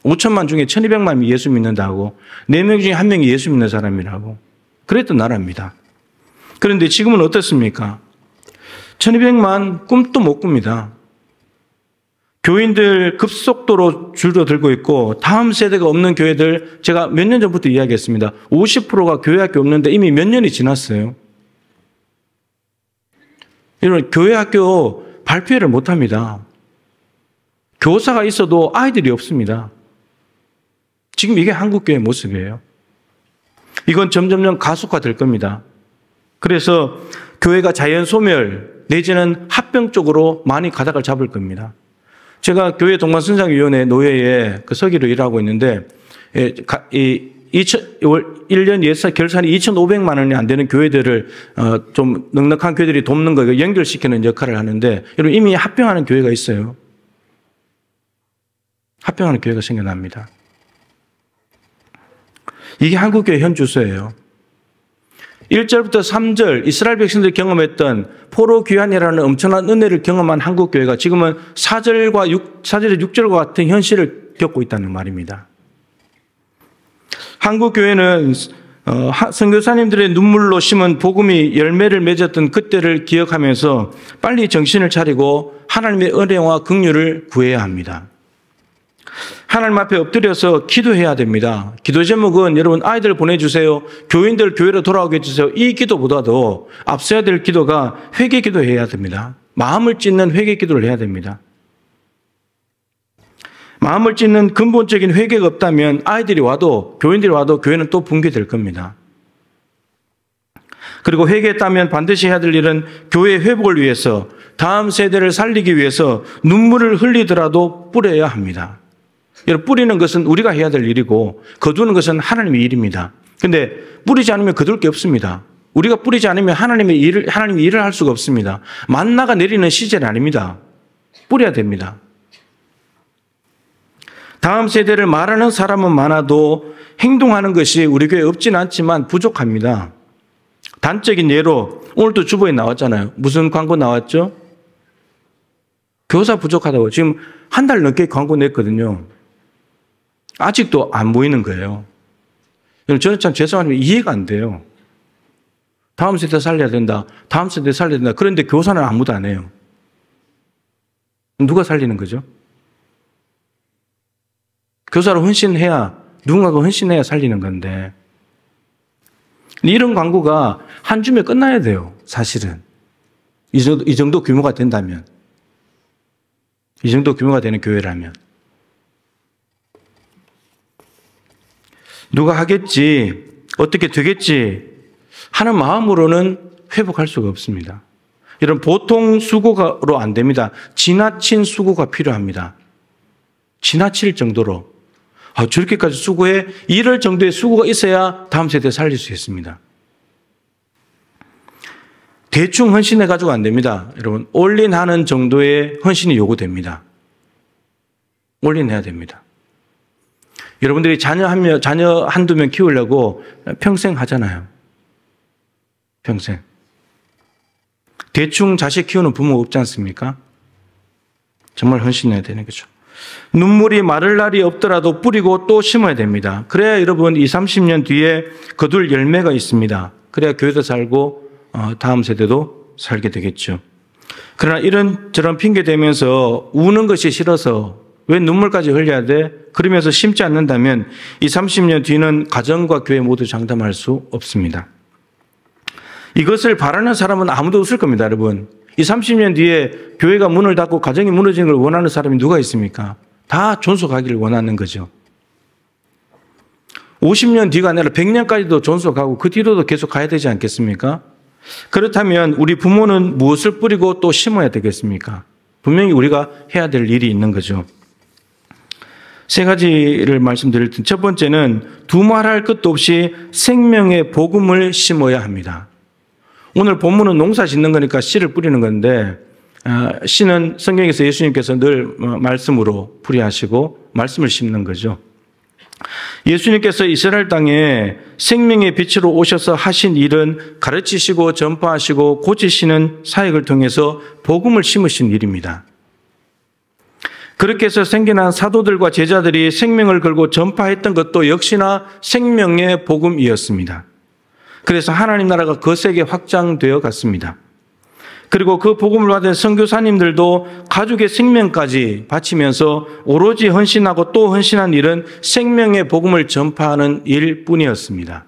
5천만 중에 1200만이 예수 믿는다고, 4명 중에 1명이 예수 믿는 사람이라고. 그랬던 나라입니다. 그런데 지금은 어떻습니까? 1200만 꿈도 못 꿉니다. 교인들 급속도로 줄어들고 있고 다음 세대가 없는 교회들, 제가 몇 년 전부터 이야기했습니다. 50%가 교회학교 없는데 이미 몇 년이 지났어요. 여러분, 교회학교 발표회를 못합니다. 교사가 있어도 아이들이 없습니다. 지금 이게 한국교회의 모습이에요. 이건 점점점 가속화될 겁니다. 그래서 교회가 자연소멸 내지는 합병 쪽으로 많이 가닥을 잡을 겁니다. 제가 교회 동반선상위원회 노예에 그 서기로 일하고 있는데 1년 예산 결산이 2,500만 원이 안 되는 교회들을 좀 넉넉한 교회들이 돕는 거 연결시키는 역할을 하는데 여러분 이미 합병하는 교회가 있어요. 합병하는 교회가 생겨납니다. 이게 한국교회 현 주소예요. 1절부터 3절 이스라엘 백성들이 경험했던 포로 귀환이라는 엄청난 은혜를 경험한 한국교회가 지금은 4절에 6절과 같은 현실을 겪고 있다는 말입니다. 한국교회는 선교사님들의 눈물로 심은 복음이 열매를 맺었던 그때를 기억하면서 빨리 정신을 차리고 하나님의 은혜와 긍휼을 구해야 합니다. 하나님 앞에 엎드려서 기도해야 됩니다. 기도 제목은 여러분 아이들 보내주세요. 교인들 교회로 돌아오게 해주세요. 이 기도보다도 앞서야 될 기도가 회개 기도해야 됩니다. 마음을 찢는 회개 기도를 해야 됩니다. 마음을 찢는 근본적인 회개가 없다면 아이들이 와도 교인들이 와도 교회는 또 붕괴될 겁니다. 그리고 회개했다면 반드시 해야 될 일은 교회의 회복을 위해서 다음 세대를 살리기 위해서 눈물을 흘리더라도 뿌려야 합니다. 여러분 뿌리는 것은 우리가 해야 될 일이고 거두는 것은 하나님의 일입니다. 그런데 뿌리지 않으면 거둘 게 없습니다. 우리가 뿌리지 않으면 하나님의 일을 할 수가 없습니다. 만나가 내리는 시절이 아닙니다. 뿌려야 됩니다. 다음 세대를 말하는 사람은 많아도 행동하는 것이 우리 교회에 없지는 않지만 부족합니다. 단적인 예로 오늘도 주보에 나왔잖아요. 무슨 광고 나왔죠? 교사 부족하다고. 지금 한 달 넘게 광고 냈거든요. 아직도 안 보이는 거예요. 저는 참 죄송하지만 이해가 안 돼요. 다음 세대 살려야 된다. 다음 세대 살려야 된다. 그런데 교사는 아무도 안 해요. 누가 살리는 거죠? 교사로 헌신해야, 누군가가 헌신해야 살리는 건데. 이런 광고가 한 줌에 끝나야 돼요, 사실은. 이 정도 규모가 된다면. 이 정도 규모가 되는 교회라면. 누가 하겠지, 어떻게 되겠지 하는 마음으로는 회복할 수가 없습니다. 이런 보통 수고로 안 됩니다. 지나친 수고가 필요합니다. 지나칠 정도로. 저렇게까지 수고해? 이럴 정도의 수고가 있어야 다음 세대 살릴 수 있습니다. 대충 헌신해가지고 안 됩니다. 여러분, 올인하는 정도의 헌신이 요구됩니다. 올인해야 됩니다. 여러분들이 자녀 한두 명 키우려고 평생 하잖아요. 평생. 대충 자식 키우는 부모 없지 않습니까? 정말 헌신해야 되는 거죠. 눈물이 마를 날이 없더라도 뿌리고 또 심어야 됩니다. 그래야 여러분 20, 30년 뒤에 거둘 열매가 있습니다. 그래야 교회도 살고 다음 세대도 살게 되겠죠. 그러나 이런저런 핑계 대면서 우는 것이 싫어서 왜 눈물까지 흘려야 돼? 그러면서 심지 않는다면 20, 30년 뒤는 가정과 교회 모두 장담할 수 없습니다. 이것을 바라는 사람은 아무도 없을 겁니다, 여러분. 20, 30년 뒤에 교회가 문을 닫고 가정이 무너지는 걸 원하는 사람이 누가 있습니까? 다 존속하기를 원하는 거죠. 50년 뒤가 아니라 100년까지도 존속하고 그 뒤로도 계속 가야 되지 않겠습니까? 그렇다면 우리 부모는 무엇을 뿌리고 또 심어야 되겠습니까? 분명히 우리가 해야 될 일이 있는 거죠. 세 가지를 말씀드릴 텐데, 첫 번째는 두말할 것도 없이 생명의 복음을 심어야 합니다. 오늘 본문은 농사 짓는 거니까 씨를 뿌리는 건데, 씨는 성경에서 예수님께서 늘 말씀으로 풀이하시고 말씀을 심는 거죠. 예수님께서 이스라엘 땅에 생명의 빛으로 오셔서 하신 일은 가르치시고 전파하시고 고치시는 사역을 통해서 복음을 심으신 일입니다. 그렇게 해서 생겨난 사도들과 제자들이 생명을 걸고 전파했던 것도 역시나 생명의 복음이었습니다. 그래서 하나님 나라가 거세게 확장되어 갔습니다. 그리고 그 복음을 받은 선교사님들도 가족의 생명까지 바치면서 오로지 헌신하고 또 헌신한 일은 생명의 복음을 전파하는 일뿐이었습니다.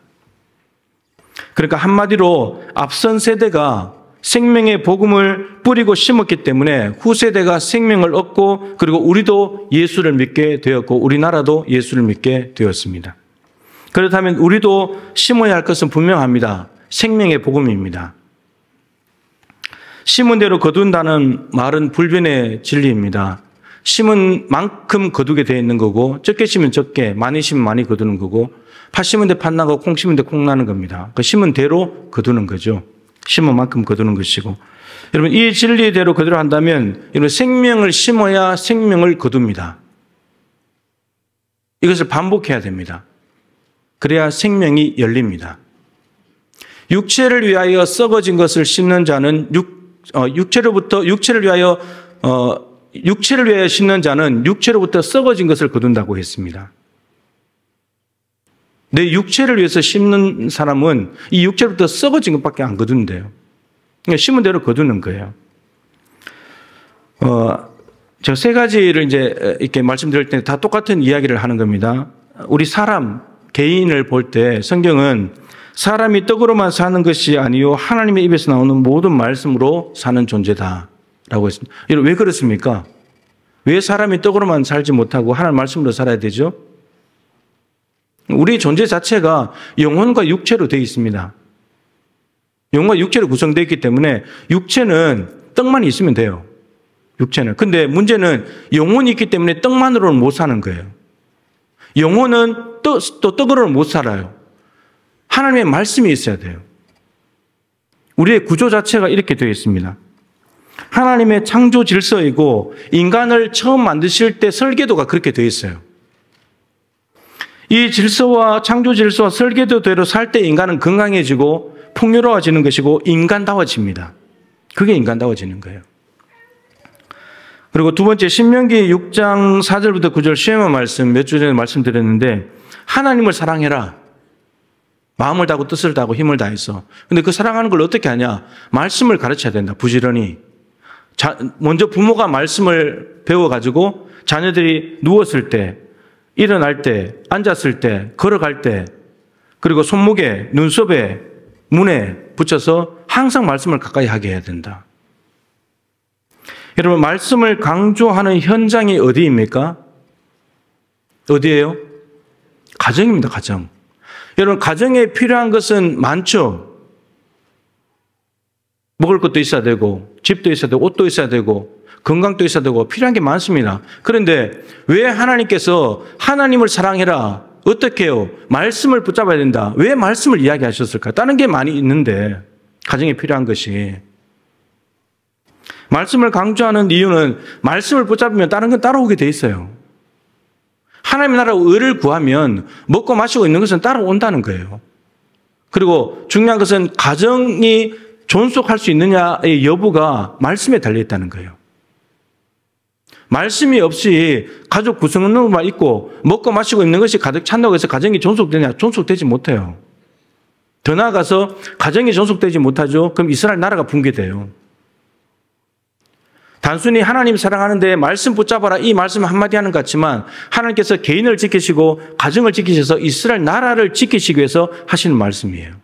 그러니까 한마디로 앞선 세대가 생명의 복음을 뿌리고 심었기 때문에 후세대가 생명을 얻고 그리고 우리도 예수를 믿게 되었고 우리나라도 예수를 믿게 되었습니다. 그렇다면 우리도 심어야 할 것은 분명합니다. 생명의 복음입니다. 심은 대로 거둔다는 말은 불변의 진리입니다. 심은 만큼 거두게 되어 있는 거고 적게 심으면 적게, 많이 심으면 많이 거두는 거고 팥 심은 데 팥 나고 콩 심은 데 콩 나는 겁니다. 그 심은 대로 거두는 거죠. 심은 만큼 거두는 것이고, 여러분 이 진리대로 그대로 한다면 여러분 생명을 심어야 생명을 거둡니다. 이것을 반복해야 됩니다. 그래야 생명이 열립니다. 육체를 위하여 썩어진 것을 씹는 자는 육체를 위하여 씹는 자는 육체로부터 썩어진 것을 거둔다고 했습니다. 내 육체를 위해서 씹는 사람은 이 육체로부터 썩어진 것밖에 안 거둔대요. 그러니까 심은 대로 거두는 거예요. 저 세 가지를 이제 이렇게 말씀드릴 때 다 똑같은 이야기를 하는 겁니다. 우리 사람, 개인을 볼 때 성경은 사람이 떡으로만 사는 것이 아니요 하나님의 입에서 나오는 모든 말씀으로 사는 존재다라고 했습니다. 왜 그렇습니까? 왜 사람이 떡으로만 살지 못하고 하나님 말씀으로 살아야 되죠? 우리 존재 자체가 영혼과 육체로 되어 있습니다. 영혼과 육체로 구성되어 있기 때문에 육체는 떡만 있으면 돼요. 육체는. 근데 문제는 영혼이 있기 때문에 떡만으로는 못 사는 거예요. 영혼은 또 떡으로는 못 살아요. 하나님의 말씀이 있어야 돼요. 우리의 구조 자체가 이렇게 되어 있습니다. 하나님의 창조 질서이고 인간을 처음 만드실 때 설계도가 그렇게 되어 있어요. 이 질서와 창조 질서와 설계도대로 살 때 인간은 건강해지고 풍요로워지는 것이고 인간다워집니다. 그게 인간다워지는 거예요. 그리고 두 번째 신명기 6장 4절부터 9절 시험한 말씀 몇 주 전에 말씀드렸는데 하나님을 사랑해라. 마음을 다하고 뜻을 다하고 힘을 다해서. 근데 그 사랑하는 걸 어떻게 하냐? 말씀을 가르쳐야 된다. 부지런히. 먼저 부모가 말씀을 배워가지고 자녀들이 누웠을 때, 일어날 때, 앉았을 때, 걸어갈 때, 그리고 손목에, 눈썹에, 문에 붙여서 항상 말씀을 가까이 하게 해야 된다. 여러분, 말씀을 강조하는 현장이 어디입니까? 어디예요? 가정입니다, 가정. 여러분, 가정에 필요한 것은 많죠? 먹을 것도 있어야 되고, 집도 있어야 되고, 옷도 있어야 되고, 건강도 있어야 되고, 필요한 게 많습니다. 그런데 왜 하나님께서 하나님을 사랑해라? 어떻게 해요? 말씀을 붙잡아야 된다. 왜 말씀을 이야기하셨을까? 다른 게 많이 있는데, 가정에 필요한 것이. 말씀을 강조하는 이유는 말씀을 붙잡으면 다른 건 따라오게 돼 있어요. 하나님의 나라 의를 구하면 먹고 마시고 있는 것은 따라온다는 거예요. 그리고 중요한 것은 가정이 존속할 수 있느냐의 여부가 말씀에 달려있다는 거예요. 말씀이 없이 가족 구성원만 있고 먹고 마시고 있는 것이 가득 찬다고 해서 가정이 존속되냐? 존속되지 못해요. 더 나아가서 가정이 존속되지 못하죠? 그럼 이스라엘 나라가 붕괴돼요. 단순히 하나님 사랑하는데 말씀 붙잡아라 이 말씀 한마디 하는 것 같지만 하나님께서 개인을 지키시고 가정을 지키셔서 이스라엘 나라를 지키시기 위해서 하시는 말씀이에요.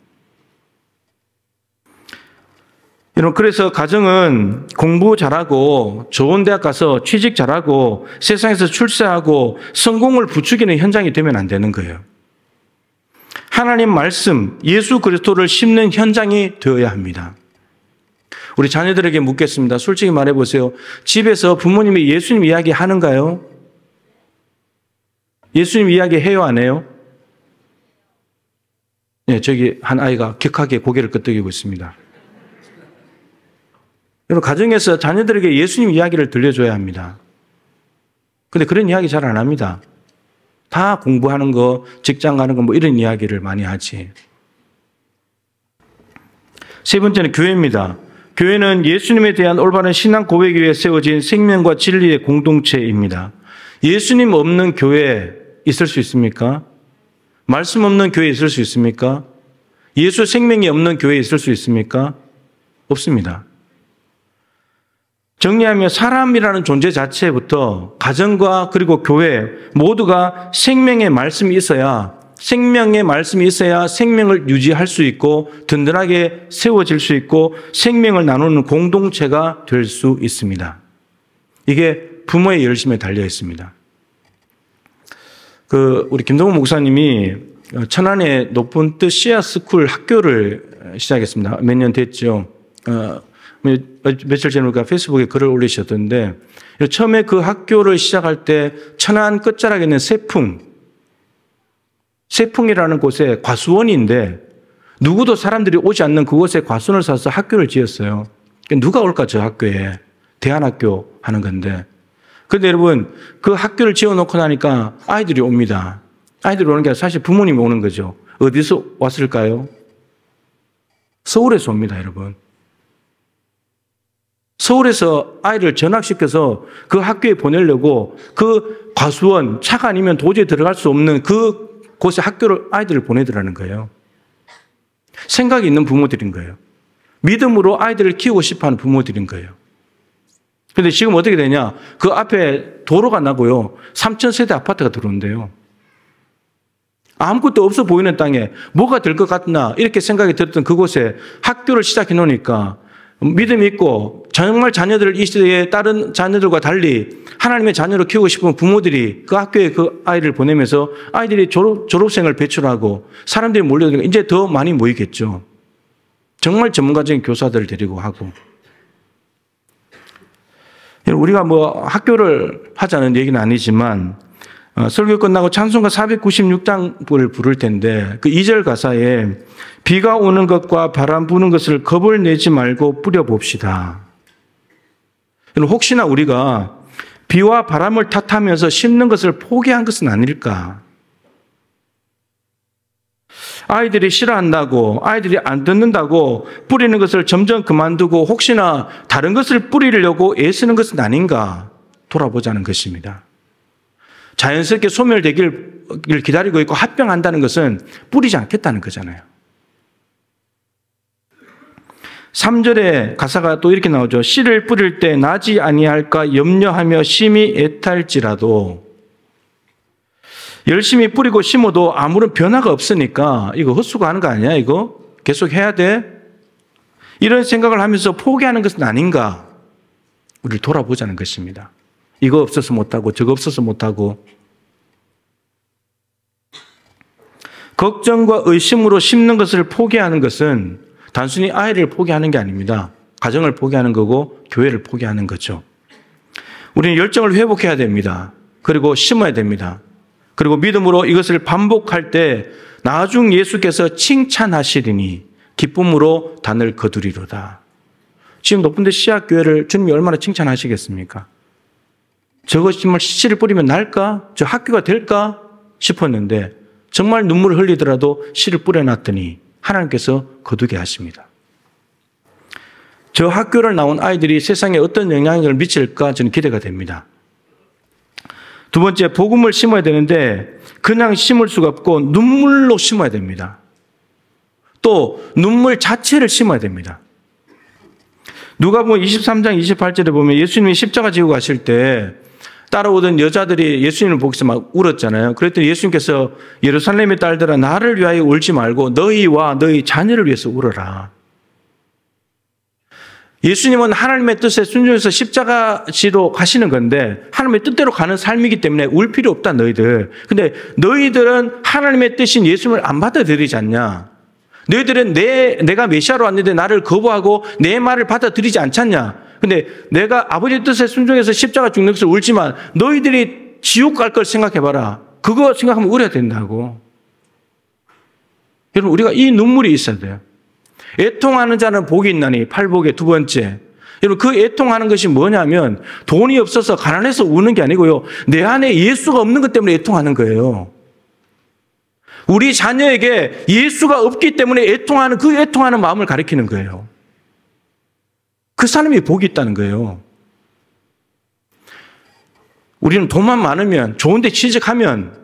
여러분, 그래서 가정은 공부 잘하고 좋은 대학 가서 취직 잘하고 세상에서 출세하고 성공을 부추기는 현장이 되면 안 되는 거예요. 하나님 말씀, 예수 그리스도를 심는 현장이 되어야 합니다. 우리 자녀들에게 묻겠습니다. 솔직히 말해보세요. 집에서 부모님이 예수님 이야기 하는가요? 예수님 이야기 해요, 안 해요? 네, 저기 한 아이가 격하게 고개를 끄덕이고 있습니다. 여러분, 가정에서 자녀들에게 예수님 이야기를 들려줘야 합니다. 근데 그런 이야기 잘 안 합니다. 다 공부하는 거, 직장 가는 거 뭐 이런 이야기를 많이 하지. 세 번째는 교회입니다. 교회는 예수님에 대한 올바른 신앙 고백 위에 세워진 생명과 진리의 공동체입니다. 예수님 없는 교회 있을 수 있습니까? 말씀 없는 교회 있을 수 있습니까? 예수 생명이 없는 교회 있을 수 있습니까? 없습니다. 정리하면 사람이라는 존재 자체부터 가정과 그리고 교회 모두가 생명의 말씀이 있어야 생명을 유지할 수 있고 든든하게 세워질 수 있고 생명을 나누는 공동체가 될 수 있습니다. 이게 부모의 열심에 달려 있습니다. 우리 김동훈 목사님이 천안의 높은 뜻 씨앗스쿨 학교를 시작했습니다. 몇 년 됐죠. 며칠 전에 우리가 페이스북에 글을 올리셨던데 처음에 그 학교를 시작할 때 천안 끝자락에 있는 세풍이라는 곳에 과수원인데 누구도 사람들이 오지 않는 그곳에 과수원을 사서 학교를 지었어요. 누가 올까 저 학교에. 대안학교 하는 건데 근데 여러분, 그 학교를 지어놓고 나니까 아이들이 옵니다. 아이들이 오는 게 사실 부모님이 오는 거죠. 어디서 왔을까요? 서울에서 옵니다, 여러분. 서울에서 아이를 전학시켜서 그 학교에 보내려고 그 과수원, 차가 아니면 도저히 들어갈 수 없는 그 곳에 학교를 아이들을 보내더라는 거예요. 생각이 있는 부모들인 거예요. 믿음으로 아이들을 키우고 싶어하는 부모들인 거예요. 그런데 지금 어떻게 되냐? 그 앞에 도로가 나고요. 3,000세대 아파트가 들어온대요. 아무것도 없어 보이는 땅에 뭐가 될 것 같나 이렇게 생각이 들었던 그곳에 학교를 시작해 놓으니까 믿음이 있고 정말 자녀들을 이 시대에 다른 자녀들과 달리 하나님의 자녀로 키우고 싶은 부모들이 그 학교에 그 아이를 보내면서 아이들이 졸업생을 배출하고 사람들이 몰려드니까 이제 더 많이 모이겠죠. 정말 전문가적인 교사들을 데리고 하고. 우리가 뭐 학교를 하자는 얘기는 아니지만 설교 끝나고 찬송가 496장을 부를 텐데 그 2절 가사에 비가 오는 것과 바람 부는 것을 겁을 내지 말고 뿌려봅시다. 혹시나 우리가 비와 바람을 탓하면서 심는 것을 포기한 것은 아닐까? 아이들이 싫어한다고, 아이들이 안 듣는다고 뿌리는 것을 점점 그만두고 혹시나 다른 것을 뿌리려고 애쓰는 것은 아닌가 돌아보자는 것입니다. 자연스럽게 소멸되기를 기다리고 있고 합병한다는 것은 뿌리지 않겠다는 거잖아요. 3절에 가사가 또 이렇게 나오죠. 씨를 뿌릴 때 나지 아니할까 염려하며 심히 애탈지라도. 열심히 뿌리고 심어도 아무런 변화가 없으니까 이거 헛수고 하는 거 아니야? 이거 계속 해야 돼? 이런 생각을 하면서 포기하는 것은 아닌가? 우리를 돌아보자는 것입니다. 이거 없어서 못하고 저거 없어서 못하고. 걱정과 의심으로 심는 것을 포기하는 것은 단순히 아이를 포기하는 게 아닙니다. 가정을 포기하는 거고 교회를 포기하는 거죠. 우리는 열정을 회복해야 됩니다. 그리고 심어야 됩니다. 그리고 믿음으로 이것을 반복할 때 나중 예수께서 칭찬하시리니 기쁨으로 단을 거두리로다. 지금 높은데 씨앗교회를 주님이 얼마나 칭찬하시겠습니까? 저거 정말 씨를 뿌리면 날까? 저 학교가 될까? 싶었는데 정말 눈물을 흘리더라도 씨를 뿌려놨더니 하나님께서 거두게 하십니다. 저 학교를 나온 아이들이 세상에 어떤 영향력을 미칠까 저는 기대가 됩니다. 두 번째, 복음을 심어야 되는데 그냥 심을 수가 없고 눈물로 심어야 됩니다. 또 눈물 자체를 심어야 됩니다. 누가복음 23장 28절에 보면 예수님이 십자가 지고 가실 때 따라오던 여자들이 예수님을 보고서 막 울었잖아요. 그랬더니 예수님께서 예루살렘의 딸들아 나를 위하여 울지 말고 너희와 너희 자녀를 위해서 울어라. 예수님은 하나님의 뜻에 순종해서 십자가지로 가시는 건데 하나님의 뜻대로 가는 삶이기 때문에 울 필요 없다 너희들. 근데 너희들은 하나님의 뜻인 예수님을 안 받아들이지 않냐? 너희들은 내가 메시아로 왔는데 나를 거부하고 내 말을 받아들이지 않잖냐? 근데 내가 아버지의 뜻에 순종해서 십자가 죽는 것을 울지만 너희들이 지옥 갈 걸 생각해봐라. 그거 생각하면 울어야 된다고. 여러분 우리가 이 눈물이 있어야 돼요. 애통하는 자는 복이 있나니 팔복의 두 번째. 여러분 그 애통하는 것이 뭐냐면 돈이 없어서 가난해서 우는 게 아니고요. 내 안에 예수가 없는 것 때문에 애통하는 거예요. 우리 자녀에게 예수가 없기 때문에 애통하는 그 애통하는 마음을 가리키는 거예요. 그 사람이 복이 있다는 거예요. 우리는 돈만 많으면 좋은 데 취직하면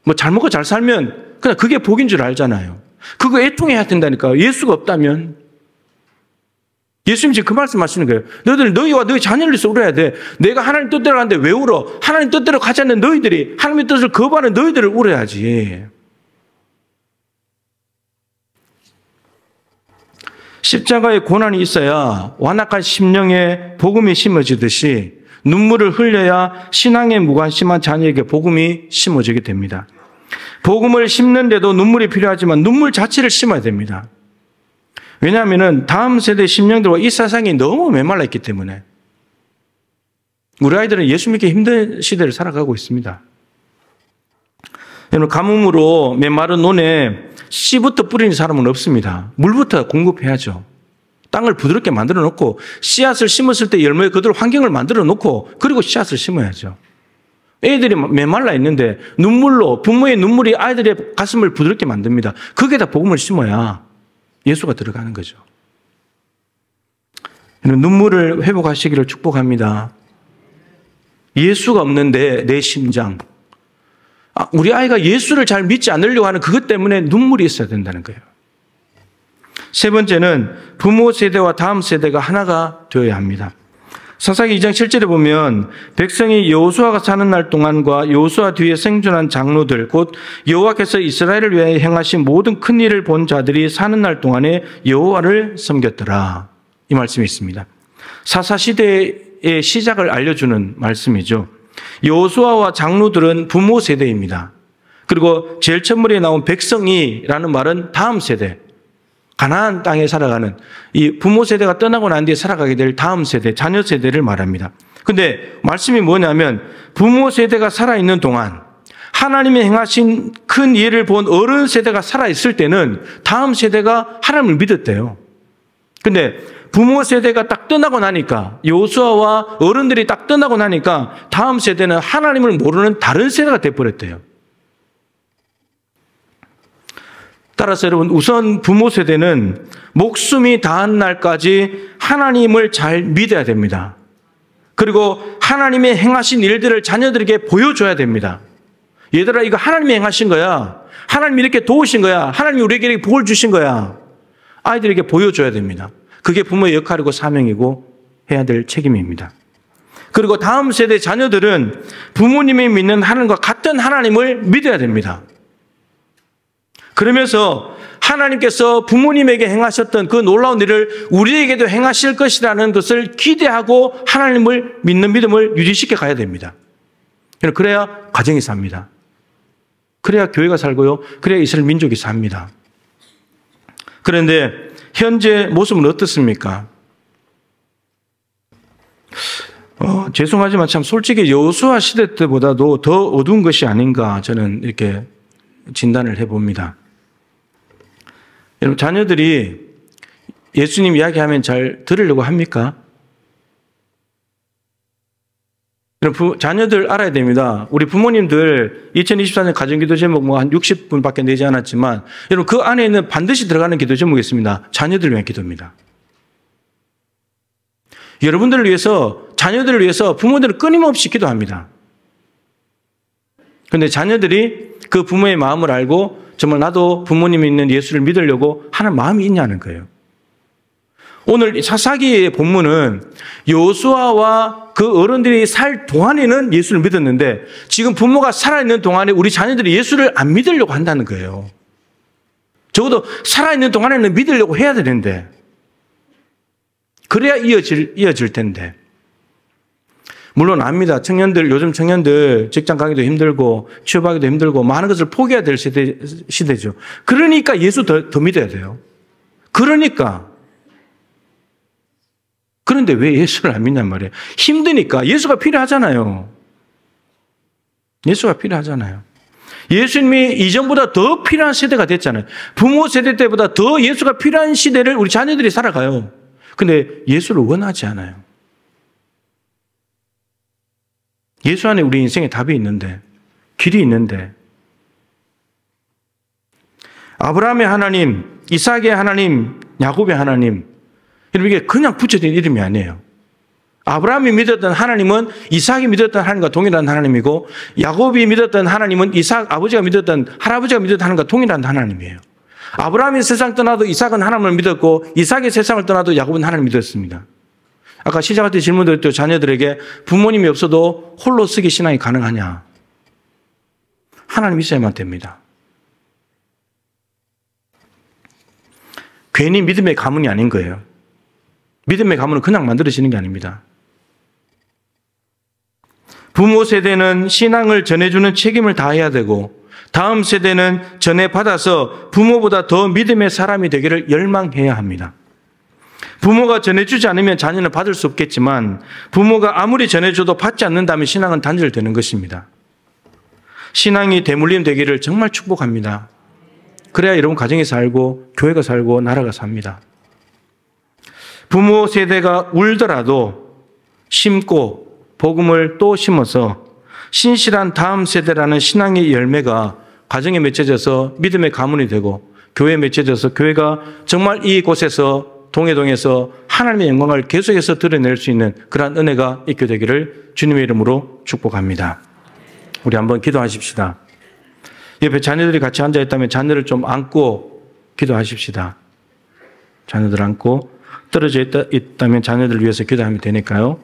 뭐 잘 먹고 잘 살면 그냥 그게 복인 줄 알잖아요. 그거 애통해야 된다니까요. 예수가 없다면. 예수님 지금 그 말씀하시는 거예요. 너희들 너희와 너희 자녀를 위해서 울어야 돼. 내가 하나님 뜻대로 가는데 왜 울어? 하나님 뜻대로 가지 않는 너희들이 하나님의 뜻을 거부하는 너희들을 울어야지. 십자가의 고난이 있어야 완악한 심령에 복음이 심어지듯이 눈물을 흘려야 신앙에 무관심한 자녀에게 복음이 심어지게 됩니다. 복음을 심는데도 눈물이 필요하지만 눈물 자체를 심어야 됩니다. 왜냐하면 다음 세대 심령들과 이 세상이 너무 메말라 있기 때문에 우리 아이들은 예수 믿기 힘든 시대를 살아가고 있습니다. 여러분 가뭄으로 메마른 논에 씨부터 뿌리는 사람은 없습니다. 물부터 공급해야죠. 땅을 부드럽게 만들어 놓고 씨앗을 심었을 때 열매에 그대로 환경을 만들어 놓고 그리고 씨앗을 심어야죠. 애들이 메말라 있는데 눈물로 부모의 눈물이 아이들의 가슴을 부드럽게 만듭니다. 거기에다 복음을 심어야 예수가 들어가는 거죠. 눈물을 회복하시기를 축복합니다. 예수가 없는데 내 심장. 우리 아이가 예수를 잘 믿지 않으려고 하는 그것 때문에 눈물이 있어야 된다는 거예요. 세 번째는 부모 세대와 다음 세대가 하나가 되어야 합니다. 사사기 2장 7절에 보면 백성이 여호수아가 사는 날 동안과 여호수아 뒤에 생존한 장로들 곧 여호와께서 이스라엘을 위하여 행하신 모든 큰 일을 본 자들이 사는 날 동안에 여호와를 섬겼더라. 이 말씀이 있습니다. 사사 시대의 시작을 알려주는 말씀이죠. 여호수아와 장로들은 부모 세대입니다. 그리고 제일 첫머리에 나온 백성이라는 말은 다음 세대, 가나안 땅에 살아가는 이 부모 세대가 떠나고 난 뒤에 살아가게 될 다음 세대, 자녀 세대를 말합니다. 근데 말씀이 뭐냐면 부모 세대가 살아있는 동안 하나님의 행하신 큰 일을 본 어른 세대가 살아있을 때는 다음 세대가 하나님을 믿었대요. 근데 부모 세대가 딱 떠나고 나니까 여호수아와 어른들이 딱 떠나고 나니까 다음 세대는 하나님을 모르는 다른 세대가 돼버렸대요. 따라서 여러분 우선 부모 세대는 목숨이 다한 날까지 하나님을 잘 믿어야 됩니다. 그리고 하나님의 행하신 일들을 자녀들에게 보여줘야 됩니다. 얘들아 이거 하나님이 행하신 거야. 하나님이 이렇게 도우신 거야. 하나님이 우리에게 복을 주신 거야. 아이들에게 보여줘야 됩니다. 그게 부모의 역할이고 사명이고 해야 될 책임입니다. 그리고 다음 세대 자녀들은 부모님이 믿는 하나님과 같은 하나님을 믿어야 됩니다. 그러면서 하나님께서 부모님에게 행하셨던 그 놀라운 일을 우리에게도 행하실 것이라는 것을 기대하고 하나님을 믿는 믿음을 유지시켜 가야 됩니다. 그래야 가정이 삽니다. 그래야 교회가 살고요. 그래야 이스라엘 민족이 삽니다. 그런데 현재 모습은 어떻습니까? 죄송하지만 참 솔직히 여호수아 시대 때보다도 더 어두운 것이 아닌가 저는 이렇게 진단을 해봅니다. 여러분 자녀들이 예수님 이야기하면 잘 들으려고 합니까? 여러분 자녀들 알아야 됩니다. 우리 부모님들 2024년 가정기도 제목 뭐 한 60분밖에 내지 않았지만 여러분 그 안에는 반드시 들어가는 기도 제목이 있습니다. 자녀들을 위한 기도입니다. 여러분들을 위해서 자녀들을 위해서 부모들은 끊임없이 기도합니다. 그런데 자녀들이 그 부모의 마음을 알고 정말 나도 부모님이 있는 예수를 믿으려고 하는 마음이 있냐는 거예요. 오늘 사사기의 본문은 여호수아와 그 어른들이 살 동안에는 예수를 믿었는데 지금 부모가 살아있는 동안에 우리 자녀들이 예수를 안 믿으려고 한다는 거예요. 적어도 살아있는 동안에는 믿으려고 해야 되는데 그래야 이어질 텐데. 물론 압니다. 청년들, 요즘 청년들 직장 가기도 힘들고 취업하기도 힘들고 많은 것을 포기해야 될 시대죠. 그러니까 예수 더 믿어야 돼요. 그런데 왜 예수를 안 믿냔 말이에요. 힘드니까. 예수가 필요하잖아요. 예수님이 이전보다 더 필요한 세대가 됐잖아요. 부모 세대 때보다 더 예수가 필요한 시대를 우리 자녀들이 살아가요. 근데 예수를 원하지 않아요. 예수 안에 우리 인생에 답이 있는데, 길이 있는데, 아브라함의 하나님, 이삭의 하나님, 야곱의 하나님, 여러분 이게 그냥 붙여진 이름이 아니에요. 아브라함이 믿었던 하나님은 이삭이 믿었던 하나님과 동일한 하나님이고, 야곱이 믿었던 하나님은 이삭 아버지가 믿었던 할아버지가 믿었던 하나님과 동일한 하나님이에요. 아브라함이 세상 떠나도 이삭은 하나님을 믿었고, 이삭이 세상을 떠나도 야곱은 하나님을 믿었습니다. 아까 시작할 때 질문드렸죠. 자녀들에게 부모님이 없어도 홀로 쓰기 신앙이 가능하냐? 하나님 있어야만 됩니다. 괜히 믿음의 가문이 아닌 거예요. 믿음의 가문은 그냥 만들어지는 게 아닙니다. 부모 세대는 신앙을 전해주는 책임을 다해야 되고 다음 세대는 전해받아서 부모보다 더 믿음의 사람이 되기를 열망해야 합니다. 부모가 전해주지 않으면 자녀는 받을 수 없겠지만 부모가 아무리 전해줘도 받지 않는다면 신앙은 단절되는 것입니다. 신앙이 대물림 되기를 정말 축복합니다. 그래야 여러분 가정이 살고 교회가 살고 나라가 삽니다. 부모 세대가 울더라도 심고 복음을 또 심어서 신실한 다음 세대라는 신앙의 열매가 가정에 맺혀져서 믿음의 가문이 되고 교회에 맺혀져서 교회가 정말 이곳에서 동해동에서 하나님의 영광을 계속해서 드러낼 수 있는 그러한 은혜가 있게 되기를 주님의 이름으로 축복합니다. 우리 한번 기도하십시다. 옆에 자녀들이 같이 앉아있다면 자녀를 좀 안고 기도하십시다. 자녀들 안고 떨어져 있다면 자녀들을 위해서 기도하면 되니까요.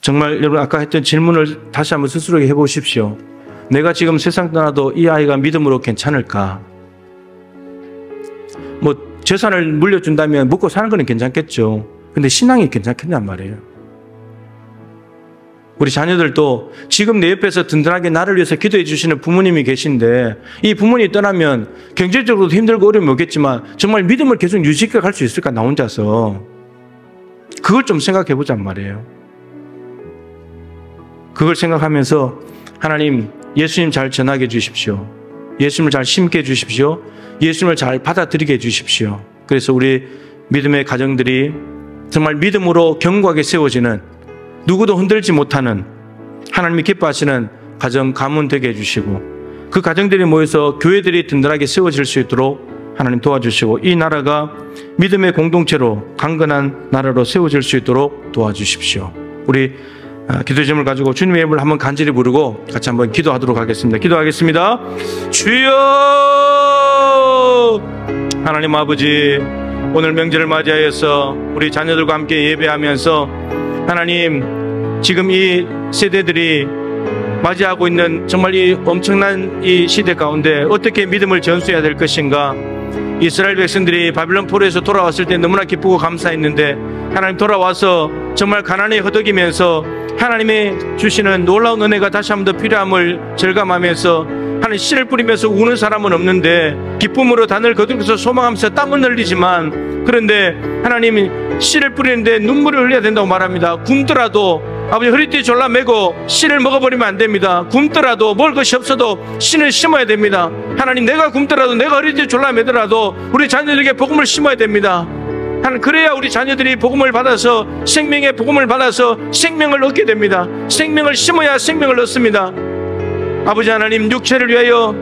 정말 여러분 아까 했던 질문을 다시 한번 스스로 해보십시오. 내가 지금 세상 떠나도 이 아이가 믿음으로 괜찮을까? 뭐 재산을 물려준다면 먹고 사는 거는 괜찮겠죠. 근데 신앙이 괜찮겠냔 말이에요. 우리 자녀들도 지금 내 옆에서 든든하게 나를 위해서 기도해 주시는 부모님이 계신데 이 부모님이 떠나면 경제적으로도 힘들고 어려움이 오겠지만 정말 믿음을 계속 유지해 갈 수 있을까 나 혼자서. 그걸 좀 생각해 보잔 말이에요. 그걸 생각하면서 하나님 예수님 잘 전하게 해 주십시오. 예수님을 잘 심게 해 주십시오. 예수님을 잘 받아들이게 해 주십시오. 그래서 우리 믿음의 가정들이 정말 믿음으로 견고하게 세워지는 누구도 흔들지 못하는 하나님이 기뻐하시는 가정 가문 되게 해주시고 그 가정들이 모여서 교회들이 든든하게 세워질 수 있도록 하나님 도와주시고 이 나라가 믿음의 공동체로 강건한 나라로 세워질 수 있도록 도와주십시오. 우리 기도 제목을 가지고 주님의 이름을 한번 간절히 부르고 같이 한번 기도하도록 하겠습니다. 기도하겠습니다. 주여 하나님 아버지 오늘 명절을 맞이하여서 우리 자녀들과 함께 예배하면서 하나님 지금 이 세대들이 맞이하고 있는 정말 이 엄청난 이 시대 가운데 어떻게 믿음을 전수해야 될 것인가. 이스라엘 백성들이 바빌론 포로에서 돌아왔을 때 너무나 기쁘고 감사했는데 하나님 돌아와서 정말 가난에 허덕이면서 하나님이 주시는 놀라운 은혜가 다시 한 번 더 필요함을 절감하면서 하나님 씨를 뿌리면서 우는 사람은 없는데 기쁨으로 단을 거두면서 소망하면서 땀은 흘리지만 그런데 하나님이 씨를 뿌리는데 눈물을 흘려야 된다고 말합니다. 굶더라도 아버지 허리띠 졸라매고 씨를 먹어버리면 안 됩니다. 굶더라도 먹을 것이 없어도 씨를 심어야 됩니다. 하나님 내가 굶더라도 내가 허리띠 졸라매더라도 우리 자녀들에게 복음을 심어야 됩니다. 하나님 그래야 우리 자녀들이 복음을 받아서 생명의 복음을 받아서 생명을 얻게 됩니다. 생명을 심어야 생명을 얻습니다. 아버지 하나님 육체를 위하여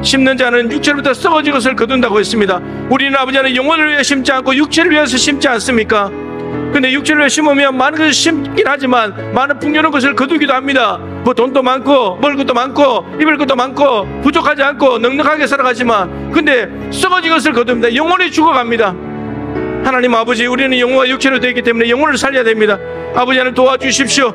심는 자는 육체로부터 썩어진 것을 거둔다고 했습니다. 우리는 아버지 하나님 영혼을 위해 심지 않고 육체를 위해서 심지 않습니까? 근데 육체를 위해 심으면 많은 것을 심긴 하지만 많은 풍요로운 것을 거두기도 합니다. 뭐 돈도 많고 먹을 것도 많고 입을 것도 많고 부족하지 않고 넉넉하게 살아가지만 근데 썩어진 것을 거둡니다. 영혼이 죽어갑니다. 하나님 아버지 우리는 영혼과 육체로 되어 있기 때문에 영혼을 살려야 됩니다. 아버지 하나님 도와주십시오.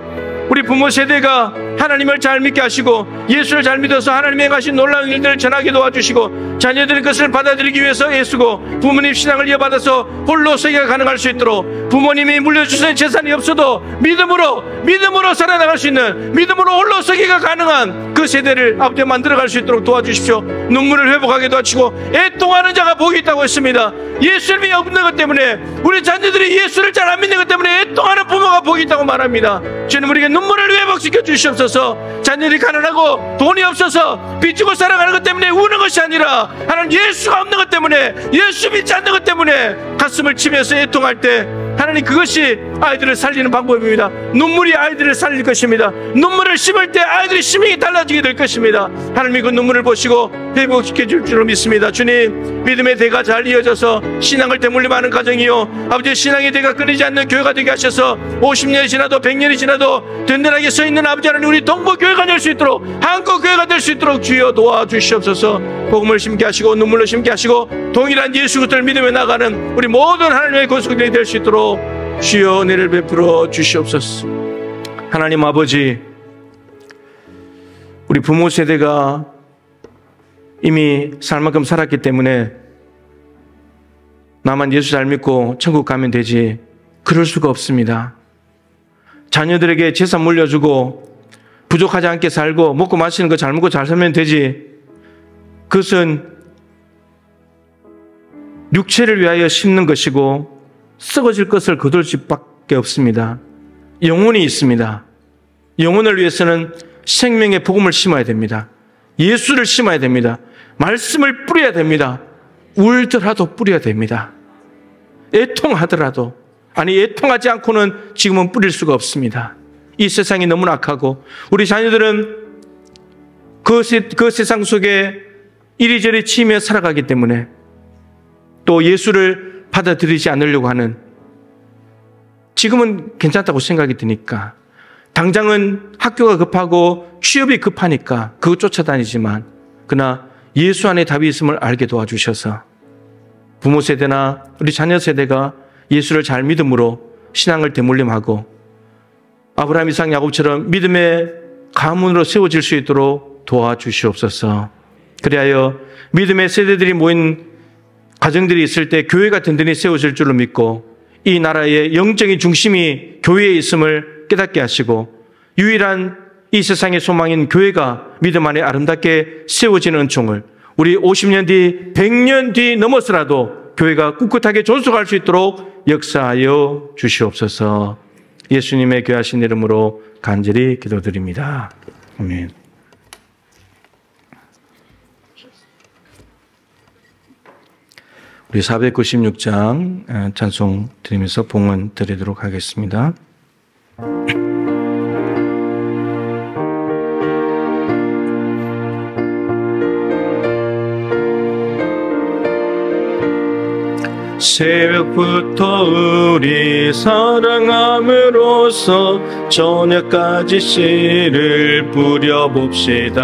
우리 부모 세대가 하나님을 잘 믿게 하시고 예수를 잘 믿어서 하나님의 행하신 놀라운 일들을 전하게 도와주시고 자녀들이 그것을 받아들이기 위해서 애쓰고 부모님 신앙을 이어받아서 홀로 서기가 가능할 수 있도록 부모님이 물려주신 재산이 없어도 믿음으로 살아나갈 수 있는 믿음으로 홀로 서기가 가능한 그 세대를 아버지 만들어갈 수 있도록 도와주십시오. 눈물을 회복하게 도와주시고 애통하는 자가 복이 있다고 했습니다. 예수님이 없는 것 때문에 우리 자녀들이 예수를 잘 안 믿는 것 때문에 애통하는 부모가 복이 있다고 말합니다. 주님 우리에게 눈물을 회복시켜 주시옵소서. 자녀들이 가난하고 돈이 없어서 빚지고 살아가는 것 때문에 우는 것이 아니라 하나님 예수가 없는 것 때문에 예수 믿지 않는 것 때문에 가슴을 치면서 애통할 때 하나님 그것이 아이들을 살리는 방법입니다. 눈물이 아이들을 살릴 것입니다. 눈물을 심을 때 아이들의 심령이 달라지게 될 것입니다. 하나님이 그 눈물을 보시고 회복시켜 줄 줄로 믿습니다. 주님 믿음의 대가 잘 이어져서 신앙을 되물림하는 가정이요 아버지 신앙의 대가 끊이지 않는 교회가 되게 하셔서 50년이 지나도 100년이 지나도 든든하게 서 있는 아버지 하나님 우리 동부교회가 될 수 있도록 한국교회가 될 수 있도록 주여 도와주시옵소서. 복음을 심게 하시고 눈물로 심게 하시고 동일한 예수 그리스도를 믿으며 나가는 우리 모든 하나님의 권속들이 될 수 있도록 주여 은혜를 베풀어 주시옵소서. 하나님 아버지 우리 부모 세대가 이미 살 만큼 살았기 때문에 나만 예수 잘 믿고 천국 가면 되지 그럴 수가 없습니다. 자녀들에게 재산 물려주고 부족하지 않게 살고 먹고 마시는 거 잘 먹고 잘 살면 되지 그것은 육체를 위하여 심는 것이고 썩어질 것을 거둘 수밖에 없습니다. 영혼이 있습니다. 영혼을 위해서는 생명의 복음을 심어야 됩니다. 예수를 심어야 됩니다. 말씀을 뿌려야 됩니다. 울더라도 뿌려야 됩니다. 애통하더라도, 아니 애통하지 않고는 지금은 뿌릴 수가 없습니다. 이 세상이 너무 악하고 우리 자녀들은 그 세상 속에 이리저리 치이며 살아가기 때문에 또 예수를 받아들이지 않으려고 하는, 지금은 괜찮다고 생각이 드니까, 당장은 학교가 급하고 취업이 급하니까 그거 쫓아다니지만, 그러나 예수 안에 답이 있음을 알게 도와주셔서 부모 세대나 우리 자녀 세대가 예수를 잘 믿음으로 신앙을 대물림하고 아브라함, 이삭, 야곱처럼 믿음의 가문으로 세워질 수 있도록 도와주시옵소서. 그리하여 믿음의 세대들이 모인 가정들이 있을 때 교회가 든든히 세워질 줄로 믿고 이 나라의 영적인 중심이 교회에 있음을 깨닫게 하시고 유일한 이 세상의 소망인 교회가 믿음 안에 아름답게 세워지는 은총을 우리 50년 뒤, 100년 뒤 넘어서라도 교회가 꿋꿋하게 존속할 수 있도록 역사하여 주시옵소서. 예수님의 귀하신 이름으로 간절히 기도드립니다. 아멘. 우리 496장 찬송 드리면서 봉헌 드리도록 하겠습니다. 새벽부터 우리 사랑함으로써 저녁까지 씨를 뿌려봅시다.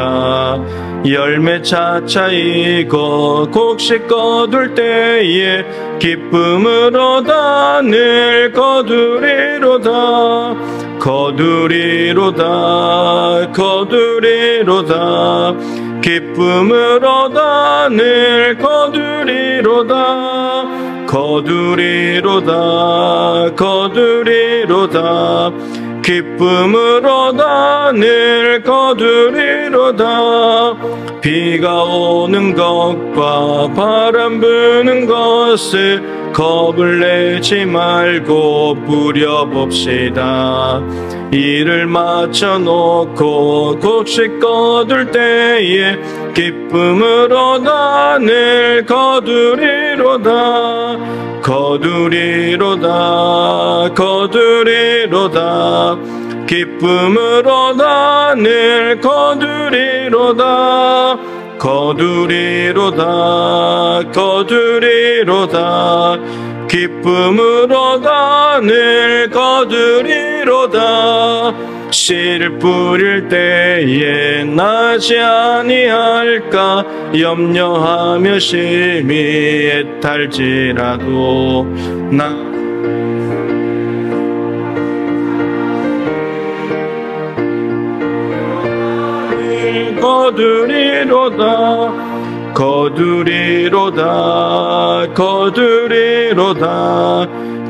열매 차차 익어 곡식 거둘 때에 기쁨으로다 늘 거두리로다. 거두리로다 거두리로다 기쁨으로다 늘 거두리로다. 거두리로다 거두리로다 기쁨으로다 늘 거두리로다. 비가 오는 것과 바람 부는 것을 겁을 내지 말고 뿌려봅시다. 일을 마쳐놓고 곡식 거둘 때에 기쁨으로다 늘 거두리로다. 거두리로다 거두리로다 기쁨으로다 늘 거두리로다. 거두리로다 거두리로다 기쁨으로다 늘 거두리로다. 씨를 뿌릴 때에 나지 아니할까 염려하며 심히 애탈지라도 나 거두리로다 거두리로다 거두리로다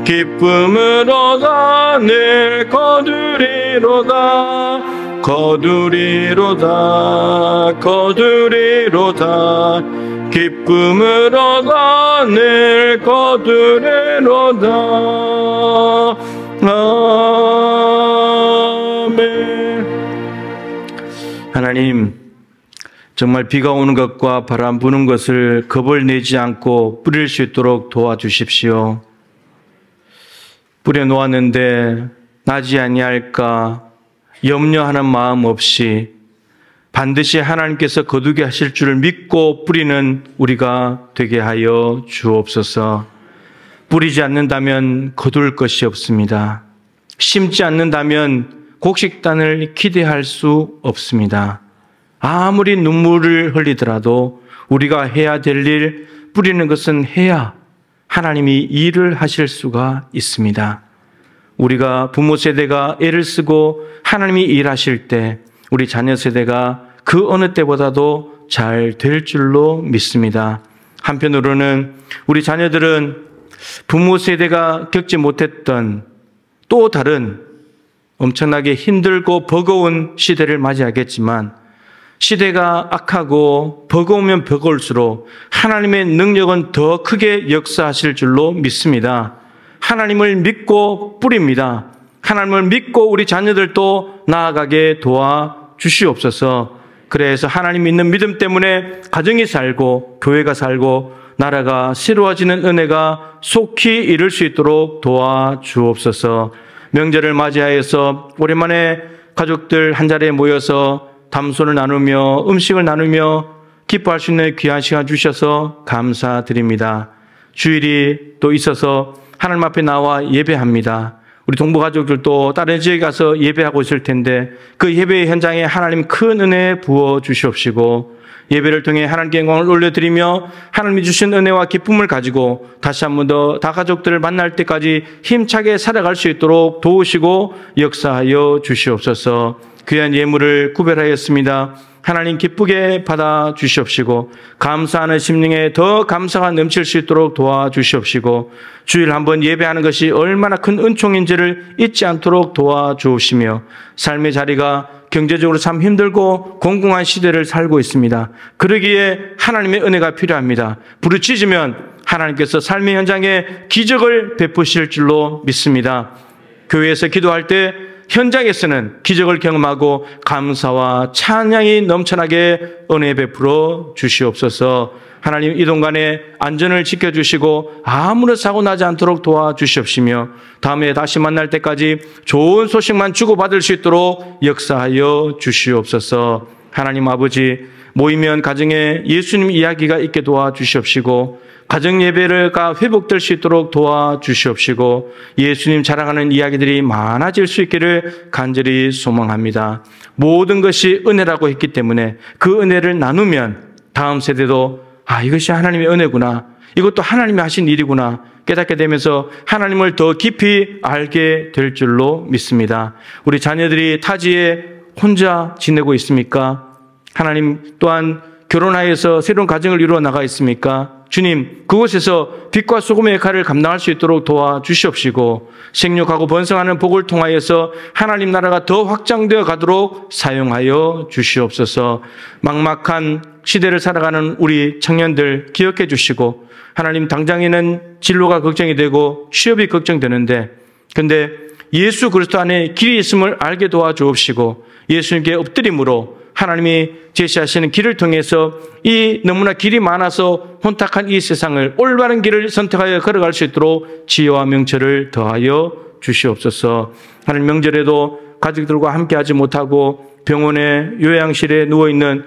기쁨으로다 늘 거두리로다. 거두리로다 거두리로다 기쁨으로다 늘 거두리로다. 아멘. 하나님, 정말 비가 오는 것과 바람 부는 것을 겁을 내지 않고 뿌릴 수 있도록 도와주십시오. 뿌려 놓았는데 나지 아니할까 염려하는 마음 없이 반드시 하나님께서 거두게 하실 줄을 믿고 뿌리는 우리가 되게 하여 주옵소서. 뿌리지 않는다면 거둘 것이 없습니다. 심지 않는다면 곡식단을 기대할 수 없습니다. 아무리 눈물을 흘리더라도 우리가 해야 될 일, 뿌리는 것은 해야 하나님이 일을 하실 수가 있습니다. 우리가 부모 세대가 애를 쓰고 하나님이 일하실 때 우리 자녀 세대가 그 어느 때보다도 잘 될 줄로 믿습니다. 한편으로는 우리 자녀들은 부모 세대가 겪지 못했던 또 다른 엄청나게 힘들고 버거운 시대를 맞이하겠지만 시대가 악하고 버거우면 버거울수록 하나님의 능력은 더 크게 역사하실 줄로 믿습니다. 하나님을 믿고 뿌립니다. 하나님을 믿고 우리 자녀들도 나아가게 도와주시옵소서. 그래서 하나님 믿는 믿음 때문에 가정이 살고 교회가 살고 나라가 새로워지는 은혜가 속히 이룰 수 있도록 도와주옵소서. 명절을 맞이하여서 오랜만에 가족들 한자리에 모여서 담소를 나누며 음식을 나누며 기뻐할 수 있는 귀한 시간 주셔서 감사드립니다. 주일이 또 있어서 하나님 앞에 나와 예배합니다. 우리 동부 가족들도 다른 지역에 가서 예배하고 있을 텐데 그 예배 현장에 하나님 큰 은혜 부어 주시옵시고 예배를 통해 하나님께 영광을 올려드리며 하나님이 주신 은혜와 기쁨을 가지고 다시 한 번 더 다 가족들을 만날 때까지 힘차게 살아갈 수 있도록 도우시고 역사하여 주시옵소서. 귀한 예물을 구별하였습니다. 하나님 기쁘게 받아 주시옵시고 감사하는 심령에 더 감사가 넘칠 수 있도록 도와주시옵시고 주일 한번 예배하는 것이 얼마나 큰 은총인지를 잊지 않도록 도와주시며 삶의 자리가 경제적으로 참 힘들고 공공한 시대를 살고 있습니다. 그러기에 하나님의 은혜가 필요합니다. 부르짖으면 하나님께서 삶의 현장에 기적을 베푸실 줄로 믿습니다. 교회에서 기도할 때 현장에서는 기적을 경험하고 감사와 찬양이 넘쳐나게 은혜 베풀어 주시옵소서. 하나님 이 동간에 안전을 지켜주시고 아무런 사고 나지 않도록 도와주시옵시며 다음에 다시 만날 때까지 좋은 소식만 주고받을 수 있도록 역사하여 주시옵소서. 하나님 아버지 모이면 가정에 예수님 이야기가 있게 도와주시옵시고 가정 예배가 회복될 수 있도록 도와주시옵시고 예수님 자랑하는 이야기들이 많아질 수 있기를 간절히 소망합니다. 모든 것이 은혜라고 했기 때문에 그 은혜를 나누면 다음 세대도 이것이 하나님의 은혜구나, 이것도 하나님이 하신 일이구나 깨닫게 되면서 하나님을 더 깊이 알게 될 줄로 믿습니다. 우리 자녀들이 타지에 혼자 지내고 있습니까? 하나님 또한 결혼하여서 새로운 가정을 이루어 나가 있습니까? 주님, 그곳에서 빛과 소금의 역할을 감당할 수 있도록 도와주시옵시고 생육하고 번성하는 복을 통하여서 하나님 나라가 더 확장되어 가도록 사용하여 주시옵소서. 막막한 시대를 살아가는 우리 청년들 기억해 주시고 하나님 당장에는 진로가 걱정이 되고 취업이 걱정되는데 근데 예수 그리스도 안에 길이 있음을 알게 도와주옵시고 예수님께 엎드림으로 하나님이 제시하시는 길을 통해서 이 너무나 길이 많아서 혼탁한 이 세상을 올바른 길을 선택하여 걸어갈 수 있도록 지혜와 명철을 더하여 주시옵소서. 하나님 명절에도 가족들과 함께하지 못하고 병원에 요양실에 누워있는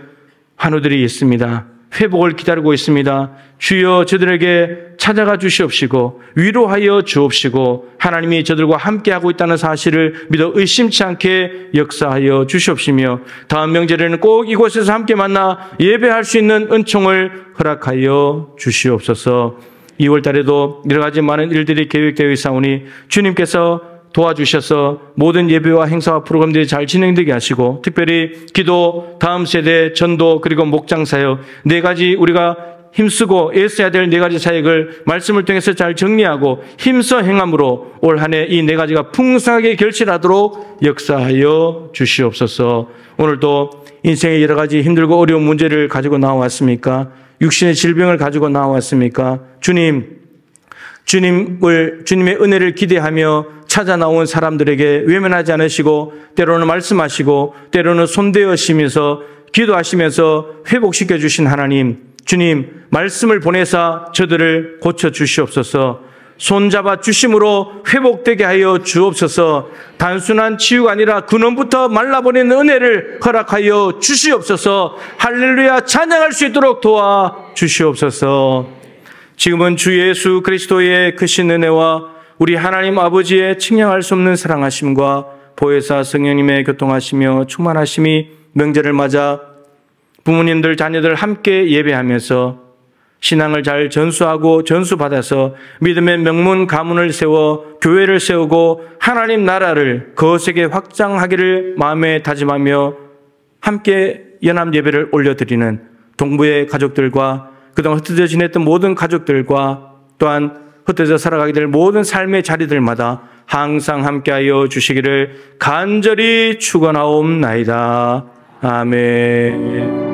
환우들이 있습니다. 회복을 기다리고 있습니다. 주여 저들에게 찾아가 주시옵시고 위로하여 주옵시고 하나님이 저들과 함께하고 있다는 사실을 믿어 의심치 않게 역사하여 주시옵시며 다음 명절에는 꼭 이곳에서 함께 만나 예배할 수 있는 은총을 허락하여 주시옵소서. 2월 달에도 여러 가지 많은 일들이 계획되어 있사오니 주님께서 도와주셔서 모든 예배와 행사와 프로그램들이 잘 진행되게 하시고 특별히 기도, 다음 세대, 전도 그리고 목장 사역 4가지 우리가 힘쓰고 애써야 될 4가지 사역을 말씀을 통해서 잘 정리하고 힘써 행함으로 올 한 해 이 4가지가 풍성하게 결실하도록 역사하여 주시옵소서. 오늘도 인생의 여러 가지 힘들고 어려운 문제를 가지고 나왔습니까? 육신의 질병을 가지고 나왔습니까? 주님의 은혜를 기대하며 찾아 나온 사람들에게 외면하지 않으시고 때로는 말씀하시고 때로는 손대어시면서 기도하시면서 회복시켜 주신 하나님, 주님 말씀을 보내사 저들을 고쳐 주시옵소서. 손잡아 주심으로 회복되게 하여 주옵소서. 단순한 치유가 아니라 근원부터 말라버리는 은혜를 허락하여 주시옵소서. 할렐루야 찬양할 수 있도록 도와 주시옵소서. 지금은 주 예수 그리스도의 크신 은혜와 우리 하나님 아버지의 측량할 수 없는 사랑하심과 보혜사 성령님의 교통하시며 충만하심이 명절을 맞아 부모님들 자녀들 함께 예배하면서 신앙을 잘 전수하고 전수받아서 믿음의 명문 가문을 세워 교회를 세우고 하나님 나라를 거세게 확장하기를 마음에 다짐하며 함께 연합 예배를 올려드리는 동부의 가족들과 그동안 흩어져 지냈던 모든 가족들과 또한 흩어져 살아가게 될 모든 삶의 자리들마다 항상 함께하여 주시기를 간절히 축원하옵나이다. 아멘.